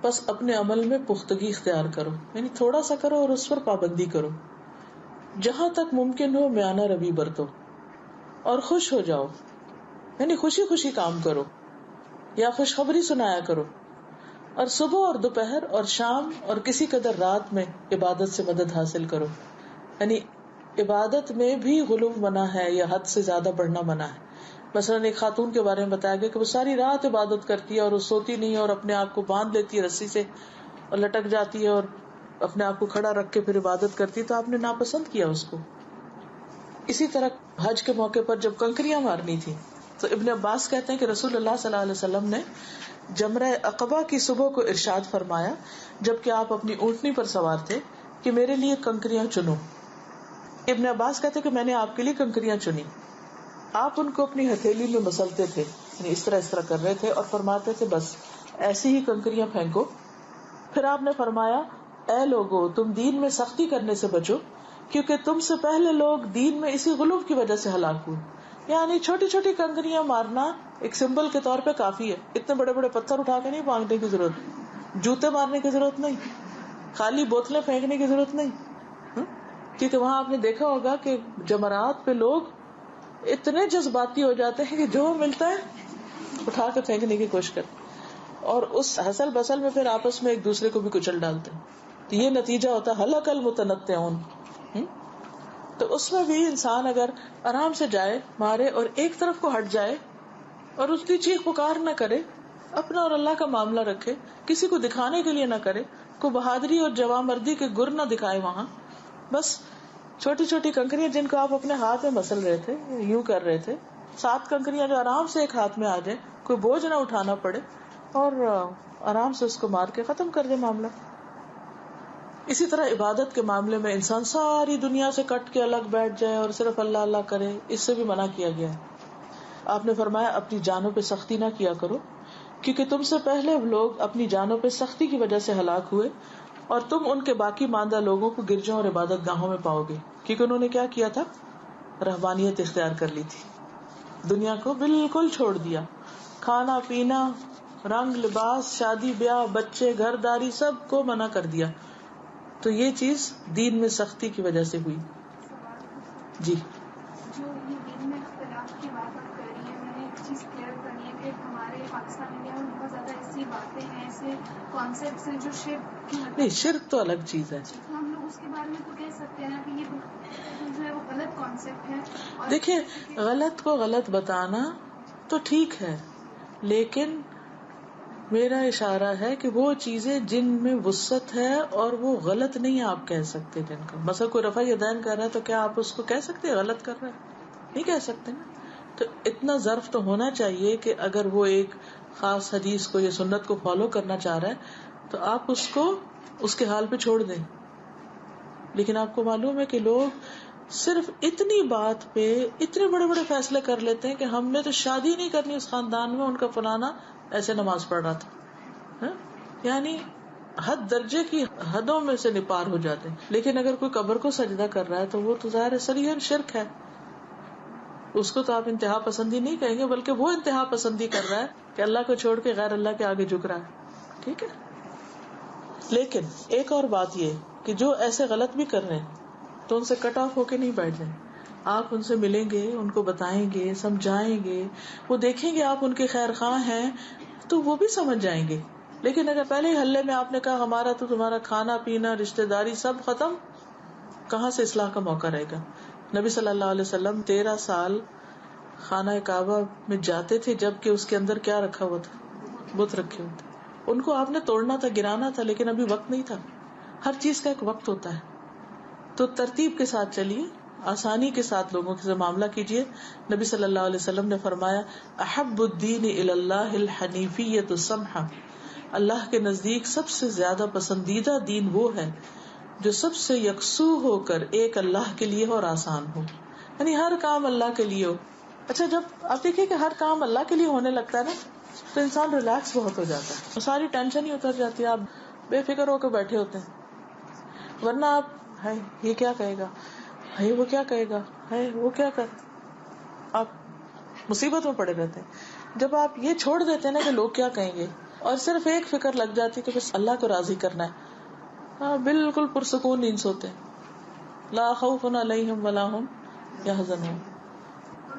S1: بس اپنے عمل میں پختگی اختیار کرو، یعنی تھوڑا سا کرو اور اس پر پابندی کرو. جہاں تک ممکن ہو میانہ روی برتو اور خوش ہو جاؤ، یعنی خوشی خوشی کام کرو یا خوشخبری سنایا کرو. اور صبح اور دوپہر اور شام اور کسی قدر رات میں عبادت سے مدد حاصل کرو. یعنی عبادت میں بھی غلو منع ہے یا حد سے زیادہ بڑھنا منع ہے. مثلاً ایک خاتون کے بارے میں بتایا گیا کہ وہ ساری رات عبادت کرتی ہے اور وہ سوتی نہیں ہے اور اپنے آپ کو باندھ لیتی ہے رسی سے اور لٹک جاتی ہے اور اپنے آپ کو کھڑا رکھ کے پھر عبادت کرتی ہے، تو آپ نے ناپسند کیا اس کو. اسی طرح حج کے موقع پر جب کنکریاں مارنی تھی تو ابن عباس کہتے ہیں کہ رسول اللہ صلی اللہ علیہ وسلم نے جمرہ عقبہ کی صبح کو ارشاد فرمایا جبکہ آپ اپنی اونٹنی پر سوار تھے کہ میرے لیے کنکریاں چنو. ابن عباس کہتے کہ میں نے آپ کے لیے کنکریاں چنی. آپ ان کو اپنی ہتھیلی میں مسلتے تھے، یعنی اس طرح کر رہے تھے اور فرماتے تھے بس ایسی ہی کنکریاں پھینکو. پھر آپ نے فرمایا اے لوگو تم دین میں سختی کرنے سے بچو، کیونکہ تم سے پہلے لوگ دین میں اسی غلو کی وجہ سے ہلاک ہوئے. یعنی چھوٹی چھوٹی کنکریاں مارنا ایک سمبل کے طور پہ کافی ہے، اتنے بڑے بڑے پتھر اٹھا کے نہیں مانگنے کی ضرورت، جوتے مارنے کی ضرورت نہیں، خالی بوتلیں پھینکنے کی ضرورت نہیں. کیونکہ وہاں آپ نے دیکھا ہوگا کہ جمرات پہ لوگ اتنے جذباتی ہو جاتے ہیں کہ جو ملتا ہے اٹھا کے پھینکنے کی کوشش کرتے اور اس حسل بسل میں پھر آپس میں ایک دوسرے کو بھی کچل ڈالتے ہیں. تو یہ نتیجہ ہوتا ہے ہلاک المتنطعون. تو اس میں بھی انسان اگر آرام سے جائے مارے اور ایک طرف کو ہٹ جائے اور اس کی چیخ پکار نہ کرے، اپنا اور اللہ کا معاملہ رکھے، کسی کو دکھانے کے لیے نہ کرے، کوئی بہادری اور جوامردی کے گر نہ دکھائے، وہاں بس چھوٹی چھوٹی کنکریاں جن کو آپ اپنے ہاتھ میں مسل رہے تھے، یوں کر رہے تھے، 7 کنکریاں جو آرام سے ایک ہاتھ میں آ جائے، کوئی بوجھ نہ اٹھانا پڑے اور آرام سے اس کو مار کے ختم کر دے معاملہ. اسی طرح عبادت کے معاملے میں انسان ساری دنیا سے کٹ کے الگ بیٹھ جائے اور صرف اللہ اللہ کرے، اس سے بھی منع کیا گیا ہے. آپ نے فرمایا اپنی جانوں پہ سختی نہ کیا کرو، کیونکہ تم سے پہلے لوگ اپنی جانوں پہ سختی کی وجہ سے ہلاک ہوئے اور تم ان کے باقی ماندہ لوگوں کو گرجوں اور عبادت گاہوں میں پاؤ گے. کیونکہ انہوں نے کیا کیا تھا؟ رہبانیت اختیار کر لی تھی، دنیا کو بالکل چھوڑ دیا، کھانا پینا، رنگ لباس، شادی بیاہ، بچے، گھر داری سب کو منع کر دیا. تو یہ چیز دین میں سختی کی وجہ سے ہوئی. جی
S2: جو یہ دین میں اختلاف کی بات آپ کر رہی ہیں، میں نے ایک چیز کلیئر کرنی ہے کہ ہمارے پاکستان انڈیا میں بہت زیادہ ایسی باتیں ہیں، ایسے کانسیپٹس ہیں جو شرک کی
S1: نہیں، شرک تو الگ چیز ہے.
S2: تو ہم لوگ اس کے بارے میں تو کہہ سکتے ہیں نا کہ یہ جو ہے وہ غلط کانسیپٹ ہے.
S1: دیکھیے غلط کو غلط بتانا تو ٹھیک ہے، لیکن میرا اشارہ ہے کہ وہ چیزیں جن میں وسعت ہے اور وہ غلط نہیں آپ کہہ سکتے. جن کا مثلا کوئی رفع یدین کر رہا ہے تو کیا آپ اس کو کہہ سکتے غلط کر رہا ہے؟ نہیں کہہ سکتے نا. تو اتنا ظرف تو ہونا چاہیے کہ اگر وہ ایک خاص حدیث کو یا سنت کو فالو کرنا چاہ رہا ہے تو آپ اس کو اس کے حال پہ چھوڑ دیں. لیکن آپ کو معلوم ہے کہ لوگ صرف اتنی بات پہ اتنے بڑے بڑے فیصلے کر لیتے ہیں کہ ہم نے تو شادی نہیں کرنی اس خاندان میں، ان کا فلانا ایسے نماز پڑھ رہا تھا. یعنی حد درجے کی حدوں میں سے نپار ہو جاتے ہیں. لیکن اگر کوئی قبر کو سجدہ کر رہا ہے تو وہ تو ظاہر ہے صریحاً شرک ہے. اس کو تو آپ انتہا پسندی نہیں کہیں گے، بلکہ وہ انتہا پسندی کر رہا ہے کہ اللہ کو چھوڑ کے غیر اللہ کے آگے جھک رہا ہے. ٹھیک ہے. لیکن ایک اور بات یہ کہ جو ایسے غلط بھی کر رہے ہیں تو ان سے کٹ آف ہو کے نہیں بیٹھ جائیں. آپ ان سے ملیں گے، ان کو بتائیں گے، سمجھائیں گے، وہ دیکھیں گے آپ ان کے خیر خواہ ہیں تو وہ بھی سمجھ جائیں گے. لیکن اگر پہلے ہی حلے میں آپ نے کہا ہمارا تو تمہارا کھانا پینا رشتہ داری سب ختم، کہاں سے اصلاح کا موقع رہے گا؟ نبی صلی اللہ علیہ وسلم 13 سال خانہ کعبہ میں جاتے تھے جبکہ اس کے اندر کیا رکھا ہوا تھا؟ بت رکھے ہوئے تھے. ان کو آپ نے توڑنا تھا، گرانا تھا، لیکن ابھی وقت نہیں تھا. ہر چیز کا ایک وقت ہوتا ہے. تو ترتیب کے ساتھ چلیے، آسانی کے ساتھ لوگوں سے معاملہ کیجیے. نبی صلی اللہ علیہ وسلم نے فرمایا احب الدین الی اللہ الحنیفیۃ السمحہ، اللہ کے نزدیک سب سے زیادہ پسندیدہ دین وہ ہے جو سب سے یکسو ہو کر ایک اللہ کے لیے اور آسان ہو. یعنی ہر کام اللہ کے لیے ہو. اچھا جب آپ دیکھیے کہ ہر کام اللہ کے لیے ہونے لگتا ہے نا تو انسان ریلیکس بہت ہو جاتا ہے، ساری ٹینشن ہی اتر جاتی ہے، آپ بے فکر ہو کے بیٹھے ہوتے ہیں. ورنہ آپ ہے یہ کیا کہے گا، ہے وہ کیا کہے گا، ہے وہ کیا کر، آپ مصیبت میں پڑے رہتے ہیں. جب آپ یہ چھوڑ دیتے ہیں نا کہ لوگ کیا کہیں گے اور صرف ایک فکر لگ جاتی کہ بس اللہ کو راضی کرنا ہے، ہاں بالکل پرسکون نیند سوتے ہیں. لا خوف علیہم ولا ہم یحزنون.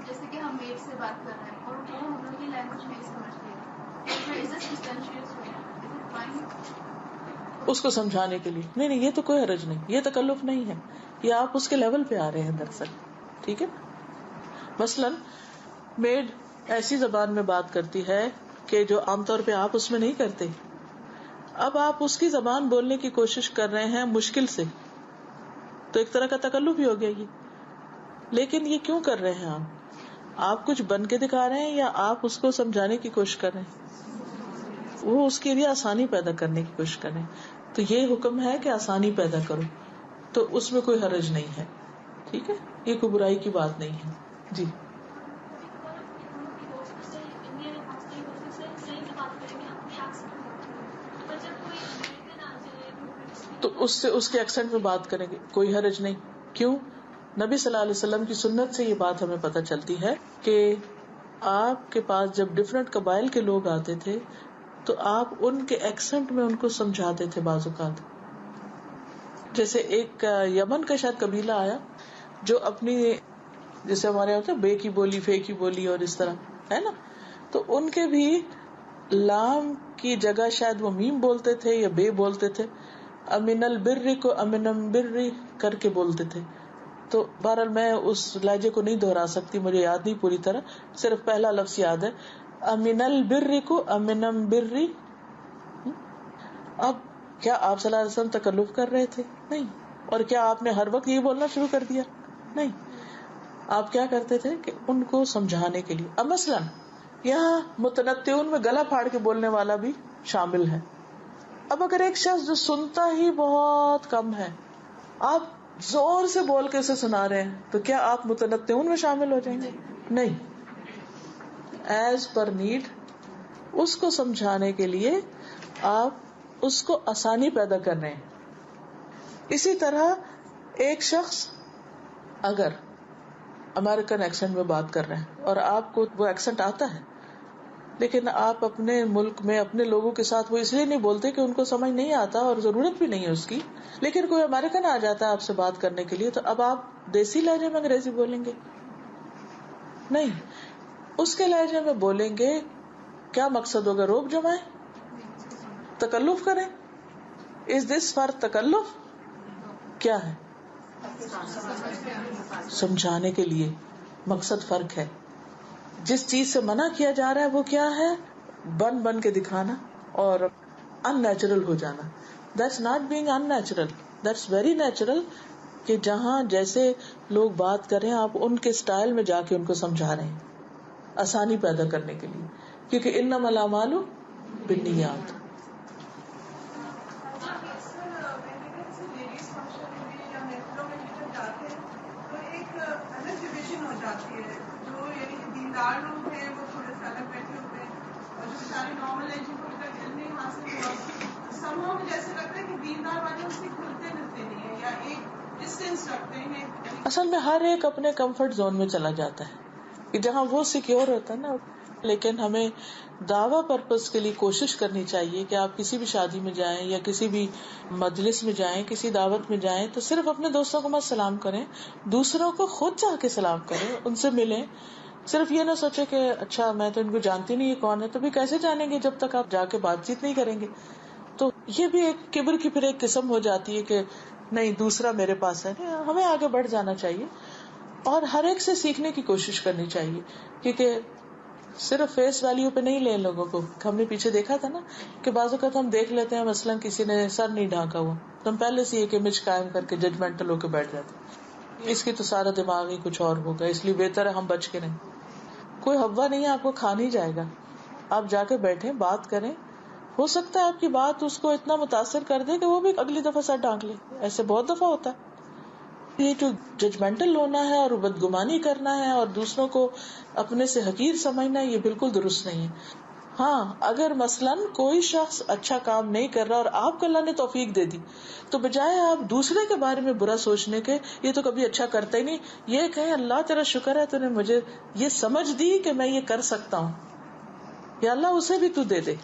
S4: جیسے کہ ہم میٹ سے بات کر رہے ہیں اور وہ ہم لوگ کی لینگویج نہیں سمجھتے
S1: اس کو سمجھانے کے لیے نہیں یہ تو کوئی حرج نہیں، یہ تکلف نہیں ہے، یہ آپ اس کے لیول پہ آ رہے ہیں دراصل. ٹھیک ہے. مثلاً میڈ ایسی زبان میں بات کرتی ہے کہ جو عام طور پہ آپ اس میں نہیں کرتے. اب آپ اس کی زبان بولنے کی کوشش کر رہے ہیں مشکل سے، تو ایک طرح کا تکلف ہی ہو گیا یہ. لیکن یہ کیوں کر رہے ہیں آپ کچھ بن کے دکھا رہے ہیں یا آپ اس کو سمجھانے کی کوشش کر رہے ہیں؟ وہ اس کے لیے آسانی پیدا کرنے کی کوشش کر رہے ہیں. تو یہ حکم ہے کہ آسانی پیدا کرو، تو اس میں کوئی حرج نہیں ہے. ٹھیک ہے، یہ کوئی برائی کی بات نہیں ہے. جی تو اس کے ایکسنٹ میں بات کریں گے، کوئی حرج نہیں. کیوں؟ نبی صلی اللہ علیہ وسلم کی سنت سے یہ بات ہمیں پتہ چلتی ہے کہ آپ کے پاس جب ڈفرینٹ قبائل کے لوگ آتے تھے تو آپ ان کے ایکسنٹ میں ان کو سمجھاتے تھے. بعض اوقات جیسے ایک یمن کا شاید قبیلہ آیا جو اپنی جیسے ہمارے یہاں ہوتا ہے بے کی بولی، فے کی بولی اور اس طرح ہے نا، تو ان کے بھی لام کی جگہ شاید وہ میم بولتے تھے یا بے بولتے تھے. امن البر کو امنم بری کر کے بولتے تھے. تو بہرحال میں اس لہجے کو نہیں دہرا سکتی، مجھے یاد نہیں پوری طرح، صرف پہلا لفظ یاد ہے، امن البر کو امنم بری. اب کیا آپ صلی اللہ علیہ وسلم تکلف کر رہے تھے؟ نہیں. اور کیا آپ نے ہر وقت یہ بولنا شروع کر دیا؟ نہیں. آپ کیا کرتے تھے کہ ان کو سمجھانے کے لیے. اب مثلا یہاں متنطعون میں گلا پھاڑ کے بولنے والا بھی شامل ہے. اب اگر ایک شخص جو سنتا ہی بہت کم ہے آپ زور سے بول کے اسے سنا رہے ہیں تو کیا آپ متنطعون میں شامل ہو جائیں گے؟ نہیں. ایز پر نیڈ اس کو سمجھانے کے لیے آپ اس کو آسانی پیدا کر رہے ہیں. اسی طرح ایک شخص اگر امریکن ایکسنٹ میں بات کر رہے ہیں اور آپ کو وہ ایکسنٹ آتا ہے لیکن آپ اپنے ملک میں اپنے لوگوں کے ساتھ وہ اس لیے نہیں بولتے کہ ان کو سمجھ نہیں آتا اور ضرورت بھی نہیں ہے اس کی، لیکن کوئی امریکن آ جاتا ہے آپ سے بات کرنے کے لیے تو اب آپ دیسی لہجے میں انگریزی بولیں گے؟ نہیں. اس کے لہجے میں بولیں گے. کیا مقصد ہوگا؟ روب جمائیں، تکلف کریں. از دس فار تکلف؟ کیا ہے؟ سمجھانے کے لیے. مقصد فرق ہے. جس چیز سے منع کیا جا رہا ہے وہ کیا ہے؟ بن کے دکھانا اور ان نیچرل ہو جانا. That's not being in natural, that's very natural کہ جہاں جیسے لوگ بات کر رہے ہیں آپ ان کے سٹائل میں جا کے ان کو سمجھا رہے ہیں آسانی پیدا کرنے کے لیے، کیونکہ انما الاعمال بالنیات.
S5: دیندار لوگ ہیں وہ تھوڑے سے الگ بیٹھے ہوتے ہیں اور جو سارے نارمل ہیں جن کو علم حاصل ہوا سمجھو مجھے ایسا لگتا ہے کہ دیندار والے اس سے کھلتے ملتے نہیں ہیں یا ایک ڈسٹینس رکھتے ہیں.
S1: اصل میں ہر ایک اپنے کمفرٹ زون میں چلا جاتا ہے کہ جہاں وہ سیکیور ہوتا ہے نا. لیکن ہمیں دعوی پرپز کے لیے کوشش کرنی چاہیے کہ آپ کسی بھی شادی میں جائیں یا کسی بھی مجلس میں جائیں, کسی دعوت میں جائیں تو صرف اپنے دوستوں کو مت سلام کریں, دوسروں کو خود جا کے سلام کریں, ان سے ملیں. صرف یہ نہ سوچے کہ اچھا میں تو ان کو جانتی نہیں, یہ کون ہے, تو بھی کیسے جانیں گے جب تک آپ جا کے بات چیت نہیں کریں گے. تو یہ بھی ایک کبر کی پھر ایک قسم ہو جاتی ہے کہ نہیں دوسرا میرے پاس ہے. ہمیں آگے بڑھ جانا چاہیے اور ہر ایک سے سیکھنے کی کوشش کرنی چاہیے, کیونکہ صرف فیس ویلیو پہ نہیں لیں لوگوں کو. ہم نے پیچھے دیکھا تھا نا کہ بعض اوقات ہم دیکھ لیتے ہیں مثلاً کسی نے سر نہیں ڈھانکا ہوا تو ہم پہلے سے ایک امیج قائم کر کے ججمنٹل ہو کے بیٹھ جاتے ہیں, اس کی تو سارا دماغ ہی کچھ اور ہوگا, اس لیے بہتر ہے ہم بچ کے رہیں. کوئی ہوا نہیں ہے, آپ کو کھا نہیں جائے گا. آپ جا کے بیٹھیں, بات کریں, ہو سکتا ہے آپ کی بات اس کو اتنا متاثر کر دے کہ وہ بھی اگلی دفعہ سر ڈھانک لے. ایسے بہت دفعہ ہوتا ہے. یہ جو ججمنٹل ہونا ہے اور بدگمانی کرنا ہے اور دوسروں کو اپنے سے حقیر سمجھنا ہے, یہ بالکل درست نہیں ہے. ہاں اگر مثلاً کوئی شخص اچھا کام نہیں کر رہا اور آپ کو اللہ نے توفیق دے دی تو بجائے آپ دوسرے کے بارے میں برا سوچنے کے یہ تو کبھی اچھا کرتا ہی نہیں, یہ کہیں اللہ تیرا شکر ہے تو نے مجھے یہ سمجھ دی کہ میں یہ کر سکتا ہوں, یا اللہ اسے بھی تو دے دے.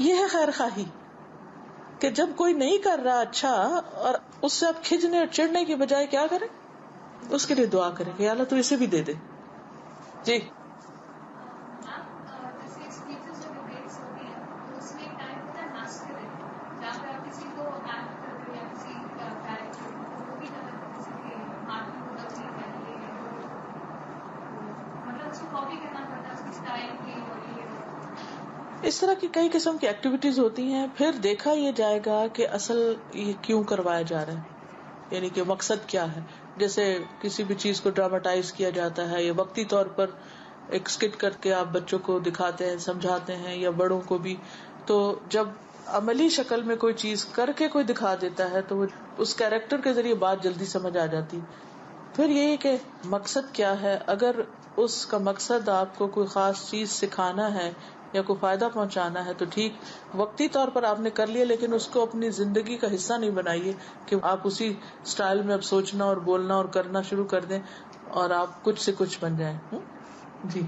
S1: یہ ہے خیر خواہی کہ جب کوئی نہیں کر رہا اچھا اور اس سے آپ کھنچنے اور چڑھنے کی بجائے کیا کریں, اس کے لیے دعا کریں کہ اللہ تو اسے بھی دے دے. جی اس طرح کی کئی قسم کی ایکٹیویٹیز ہوتی ہیں. پھر دیکھا یہ جائے گا کہ اصل یہ کیوں کروایا جا رہا ہے, یعنی کہ مقصد کیا ہے. جیسے کسی بھی چیز کو ڈراماٹائز کیا جاتا ہے یا وقتی طور پر ایک اسکٹ کر کے آپ بچوں کو دکھاتے ہیں, سمجھاتے ہیں, یا بڑوں کو بھی, تو جب عملی شکل میں کوئی چیز کر کے کوئی دکھا دیتا ہے تو وہ اس کیریکٹر کے ذریعے بات جلدی سمجھ آ جاتی. پھر یہی کہ مقصد کیا ہے. اگر اس کا مقصد آپ کو کوئی خاص چیز سکھانا ہے یا کوئی فائدہ پہنچانا ہے تو ٹھیک, وقتی طور پر آپ نے کر لیا, لیکن اس کو اپنی زندگی کا حصہ نہیں بنائیے کہ آپ اسی سٹائل میں اب سوچنا اور بولنا اور کرنا شروع کر دیں اور آپ کچھ سے کچھ بن جائیں. جی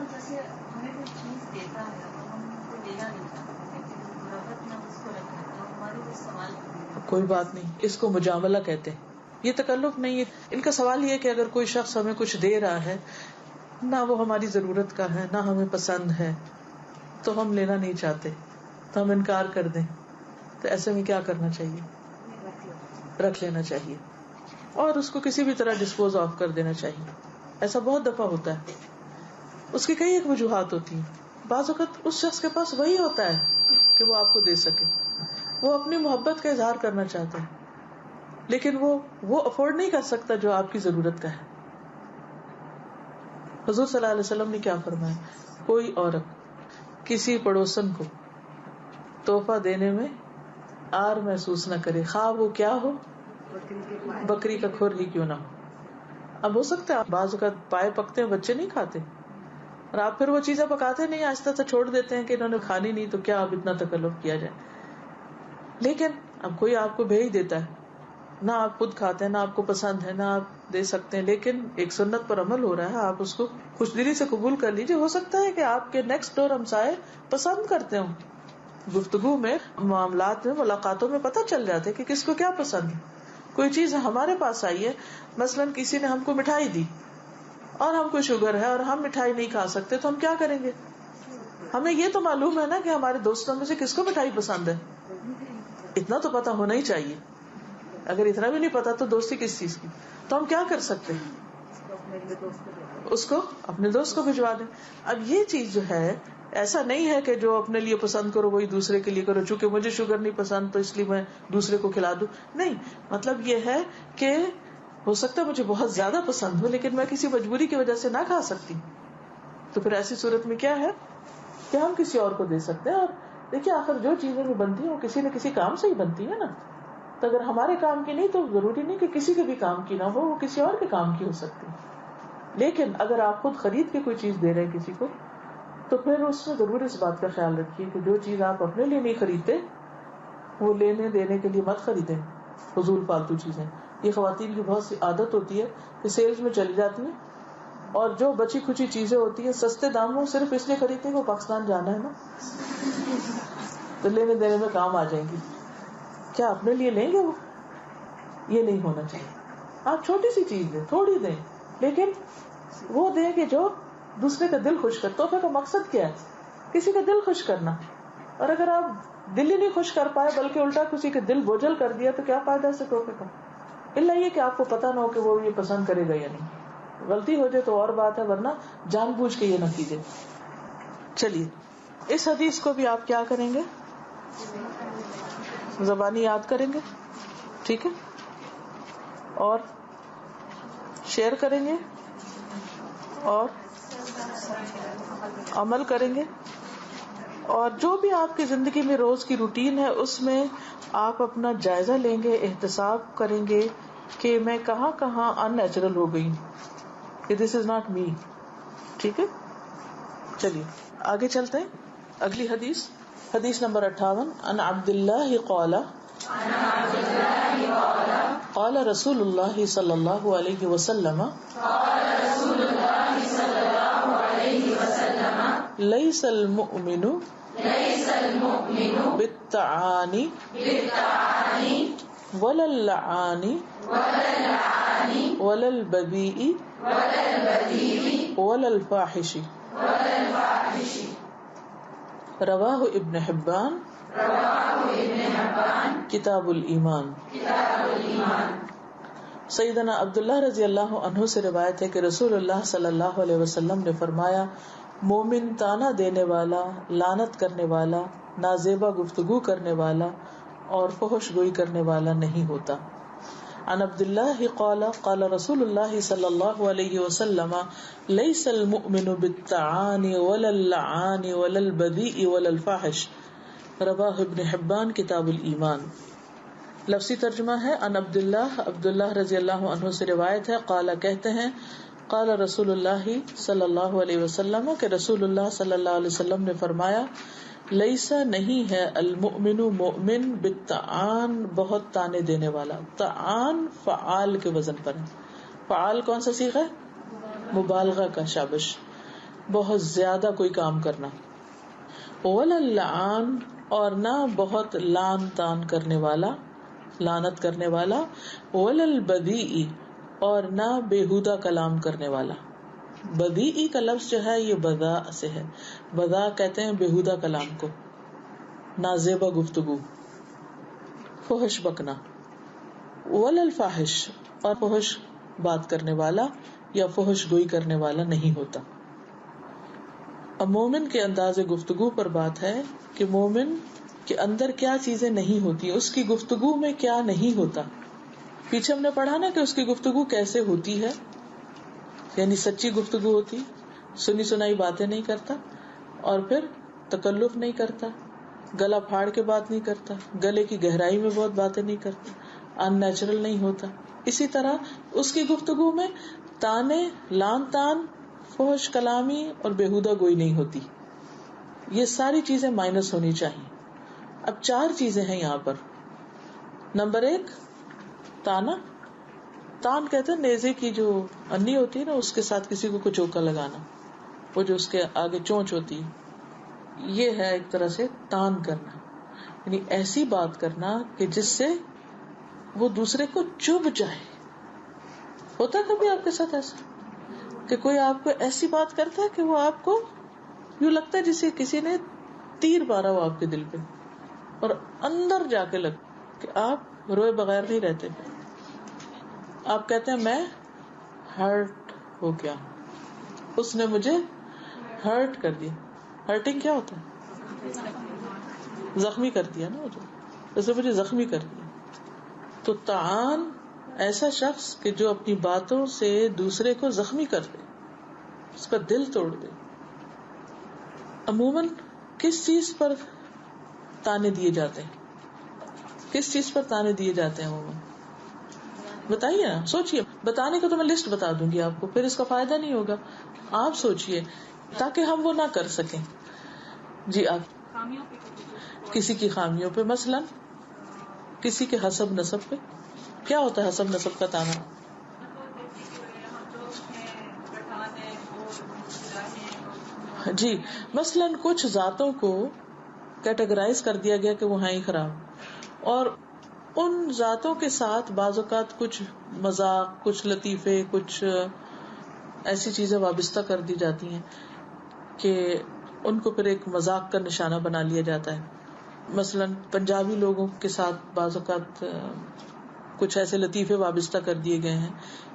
S4: جیسے ہمیں کوئی چیز دیتا ہے اور ہم ان کو لینا نہیں چاہتے, رغبت میں اس کو رکھنا تو ہمارے وہ سوال
S1: کوئی بات نہیں, اس کو مجاملہ کہتے ہیں, یہ تکلف نہیں ہے. ان کا سوال یہ ہے کہ اگر کوئی شخص ہمیں کچھ دے رہا ہے, نہ وہ ہماری ضرورت کا ہے, نہ ہمیں پسند ہے, تو ہم لینا نہیں چاہتے, تو ہم انکار کر دیں, تو ایسے میں کیا کرنا چاہیے؟ رکھ لینا چاہیے اور اس کو کسی بھی طرح ڈسپوز آف کر دینا چاہیے. ایسا بہت دفعہ ہوتا ہے. اس کی کئی ایک وجوہات ہوتی ہیں. بعض اوقات اس شخص کے پاس وہی ہوتا ہے کہ وہ آپ کو دے سکے, وہ اپنی محبت کا اظہار کرنا چاہتا ہے, لیکن وہ افورڈ نہیں کر سکتا جو آپ کی ضرورت کا ہے. حضور صلی اللہ علیہ وسلم نے کیا فرمایا, کوئی عورت کسی پڑوسن کو تحفہ دینے میں آر محسوس نہ کرے, خواہ وہ کیا ہو, بکری کا کھر ہی کیوں نہ ہو. اب ہو سکتا ہے بعض اوقات پائے پکتے ہیں, بچے نہیں کھاتے, اور آپ پھر وہ چیزیں پکاتے نہیں, آہستہ سے چھوڑ دیتے ہیں کہ انہوں نے کھانی نہیں, تو کیا اب اتنا تکلف کیا جائے. لیکن اب کوئی آپ کو بھیج دیتا ہے, نہ آپ خود کھاتے ہیں, نہ آپ کو پسند ہے, نہ آپ دے سکتے ہیں, لیکن ایک سنت پر عمل ہو رہا ہے, آپ اس کو خوش دلی سے قبول کر لیجیے. ہو سکتا ہے کہ آپ کے نیکسٹ ڈور ہمسائے پسند کرتے ہوں. گفتگو میں, معاملات میں, ملاقاتوں میں پتہ چل جاتا ہے کہ کس کو کیا پسند ہے. کوئی چیز ہمارے پاس آئی ہے, مثلاً کسی نے ہم کو مٹھائی دی اور ہم کو شوگر ہے اور ہم مٹھائی نہیں کھا سکتے, تو ہم کیا کریں گے؟ ہمیں یہ تو معلوم ہے نا کہ ہمارے دوستوں میں سے کس کو مٹھائی پسند ہے, اتنا تو پتا ہونا ہی چاہیے. اگر اتنا بھی نہیں پتا تو دوستی کس چیز کی. تو ہم کیا کر سکتے ہیں, اس کو اپنے دوست کو بھجوا دیں. اب یہ چیز جو ہے, ایسا نہیں ہے کہ جو اپنے لیے پسند کرو وہی دوسرے کے لیے کرو, چونکہ مجھے شوگر نہیں پسند تو اس لیے میں دوسرے کو کھلا دوں. نہیں, مطلب یہ ہے کہ ہو سکتا ہے مجھے بہت زیادہ پسند ہو لیکن میں کسی مجبوری کی وجہ سے نہ کھا سکتی, تو پھر ایسی صورت میں کیا ہے کہ ہم کسی اور کو دے سکتے ہیں. اور دیکھیے آخر جو چیزیں بھی بنتی ہیں وہ کسی نہ کسی کام سے ہی بنتی ہے نا, تو اگر ہمارے کام کی نہیں تو ضروری نہیں کہ کسی کے بھی کام کی نہ ہو, وہ کسی اور کے کام کی ہو سکتی. لیکن اگر آپ خود خرید کے کوئی چیز دے رہے ہیں کسی کو, تو پھر اس میں ضرور اس بات کا خیال رکھیے کہ جو چیز آپ اپنے لیے نہیں خریدتے وہ لینے دینے کے لیے مت خریدیں فضول فالتو چیزیں. یہ خواتین کی بہت سی عادت ہوتی ہے کہ سیلز میں چلی جاتی ہیں اور جو بچی کچی چیزیں ہوتی ہیں سستے داموں صرف اس لیے خریدتے ہیں کہ وہ پاکستان جانا ہے نا, تو لینے دینے میں کام آ جائیں گی. کیا اپنے لیے لیں گے وہ؟ یہ نہیں ہونا چاہیے. آپ چھوٹی سی چیز دیں, تھوڑی دیں, لیکن وہ دیں کہ جو دوسرے کا دل خوش کر. تحفے کا مقصد کیا ہے؟ کسی کا دل خوش کرنا. اور اگر آپ دل ہی نہیں خوش کر پائے بلکہ الٹا کسی کے دل بوجھل کر دیا تو کیا فائدہ اس تحفے کا؟ الا یہ کہ آپ کو پتہ نہ ہو کہ وہ یہ پسند کرے گا یا نہیں. غلطی ہو جائے تو اور بات ہے, ورنہ جان بوجھ کے یہ نہ کیجیے. چلیے اس حدیث کو بھی آپ کیا کریں گے؟ زبانی یاد کریں گے, ٹھیک ہے, اور شیئر کریں گے اور عمل کریں گے, اور جو بھی آپ کی زندگی میں روز کی روٹین ہے اس میں آپ اپنا جائزہ لیں گے, احتساب کریں گے کہ میں کہاں کہاں ان نیچرل ہو گئی, کہ دس از ناٹ می. ٹھیک ہے, چلیے آگے چلتے ہیں. اگلی حدیث, حدیث نمبر 58. عن عبد اللہ قال قال رسول اللہ صلی اللہ علیہ وسلم ليس المؤمن بالطعان ولا اللعان ولا البذيء ولا الفاحش. رواہ ابن حبان کتاب الایمان. سیدنا عبداللہ رضی اللہ عنہ سے روایت ہے کہ رسول اللہ صلی اللہ علیہ وسلم نے فرمایا, مومن تانا دینے والا, لعنت کرنے والا, نازیبا گفتگو کرنے والا اور فحش گوئی کرنے والا نہیں ہوتا. عن عبداللہ قال قال رسول اللہ صلی اللہ علیہ وسلم لیس المؤمن بالطعان ولا اللعان ولا البذیء ولا الفاحش. رواہ ابن حبان کتاب الایمان. لفظی ترجمہ ہے عن عبداللہ رضی اللہ عنہ سے روایت ہے, قال کہتے ہیں, قال رسول اللہ صلی اللہ علیہ وسلم کہ رسول اللہ صلی اللہ علیہ وسلم نے فرمایا, لیسا نہیں ہے المؤمن مؤمن بالطعان بہت تانے دینے والا. طعان فعال کے وزن پر ہے. فعال کون سا صیغہ ہے؟ مبالغہ کا. شابش, بہت زیادہ کوئی کام کرنا. ولا اللعان اور نہ بہت لان تان کرنے والا, لعنت کرنے والا. ولا البذیء اور نہ بےہودہ کلام کرنے والا. بدیعی کا لفظ جو ہے یہ بذا سے ہے. بذا کہتے ہیں بےہودہ کلام کو, نازیبا گفتگو, فحش بکنا. ولا الفاحش اور فحش بات کرنے والا یا فحش گوئی کرنے والا نہیں ہوتا. اب مومن کے انداز گفتگو پر بات ہے کہ مومن کے اندر کیا چیزیں نہیں ہوتی, اس کی گفتگو میں کیا نہیں ہوتا. پیچھے ہم نے پڑھا نا کہ اس کی گفتگو کیسے ہوتی ہے, یعنی سچی گفتگو ہوتی, سنی سنائی باتیں نہیں کرتا, اور پھر تکلف نہیں کرتا, گلا پھاڑ کے بات نہیں کرتا, گلے کی گہرائی میں بہت باتیں نہیں کرتا, ان نیچرل نہیں ہوتا. اسی طرح اس کی گفتگو میں تانے, لان تان, فحش کلامی اور بےہودہ گوئی نہیں ہوتی. یہ ساری چیزیں مائنس ہونی چاہیے. اب 4 چیزیں ہیں یہاں پر. نمبر 1 تانا. تان کہتے ہیں نیزے کی جو انی ہوتی ہے نا, اس کے ساتھ کسی کو کچوکا لگانا, وہ جو اس کے آگے چونچ ہوتی ہے, یہ ہے ایک طرح سے تان کرنا. یعنی ایسی بات کرنا کہ جس سے وہ دوسرے کو چبھ جائے. ہوتا کبھی آپ کے ساتھ ایسا کہ کوئی آپ کو ایسی بات کرتا ہے کہ وہ آپ کو یوں لگتا ہے جسے کسی نے تیر مارا ہو آپ کے دل پہ, اور اندر جا کے لگ کہ آپ روئے بغیر نہیں رہتے. آپ کہتے ہیں میں ہرٹ ہو گیا, اس نے مجھے ہرٹ کر دیا. ہرٹنگ کیا ہوتا ہے؟ زخمی کر دیا نا, اس نے مجھے زخمی کر دیا. تو طعان ایسا شخص کہ جو اپنی باتوں سے دوسرے کو زخمی کر دے, اس کا دل توڑ دے. عموماً کس چیز پر تانے دیے جاتے ہیں؟ کس چیز پر تانے دیے جاتے ہیں عموماً؟ بتائیے نا, سوچئے. بتانے کو تو میں لسٹ بتا دوں گی آپ کو, پھر اس کا فائدہ نہیں ہوگا. آپ سوچئے تاکہ ہم وہ نہ کر سکیں. جی آپ
S3: خامیوں پہ
S1: کسی کی خامیوں پہ، مثلا کسی کے حسب نسب پہ. کیا ہوتا ہے حسب نسب کا تانا؟ جی مثلا کچھ ذاتوں کو کیٹیگرائز کر دیا گیا کہ وہ ہیں ہی خراب، اور ان ذاتوں کے ساتھ بعض اوقات کچھ مذاق، کچھ لطیفے، کچھ ایسی چیزیں وابستہ کر دی جاتی ہیں کہ ان کو پھر ایک مذاق کا نشانہ بنا لیا جاتا ہے. مثلا پنجابی لوگوں کے ساتھ بعض اوقات کچھ ایسے لطیفے وابستہ کر دیے گئے ہیں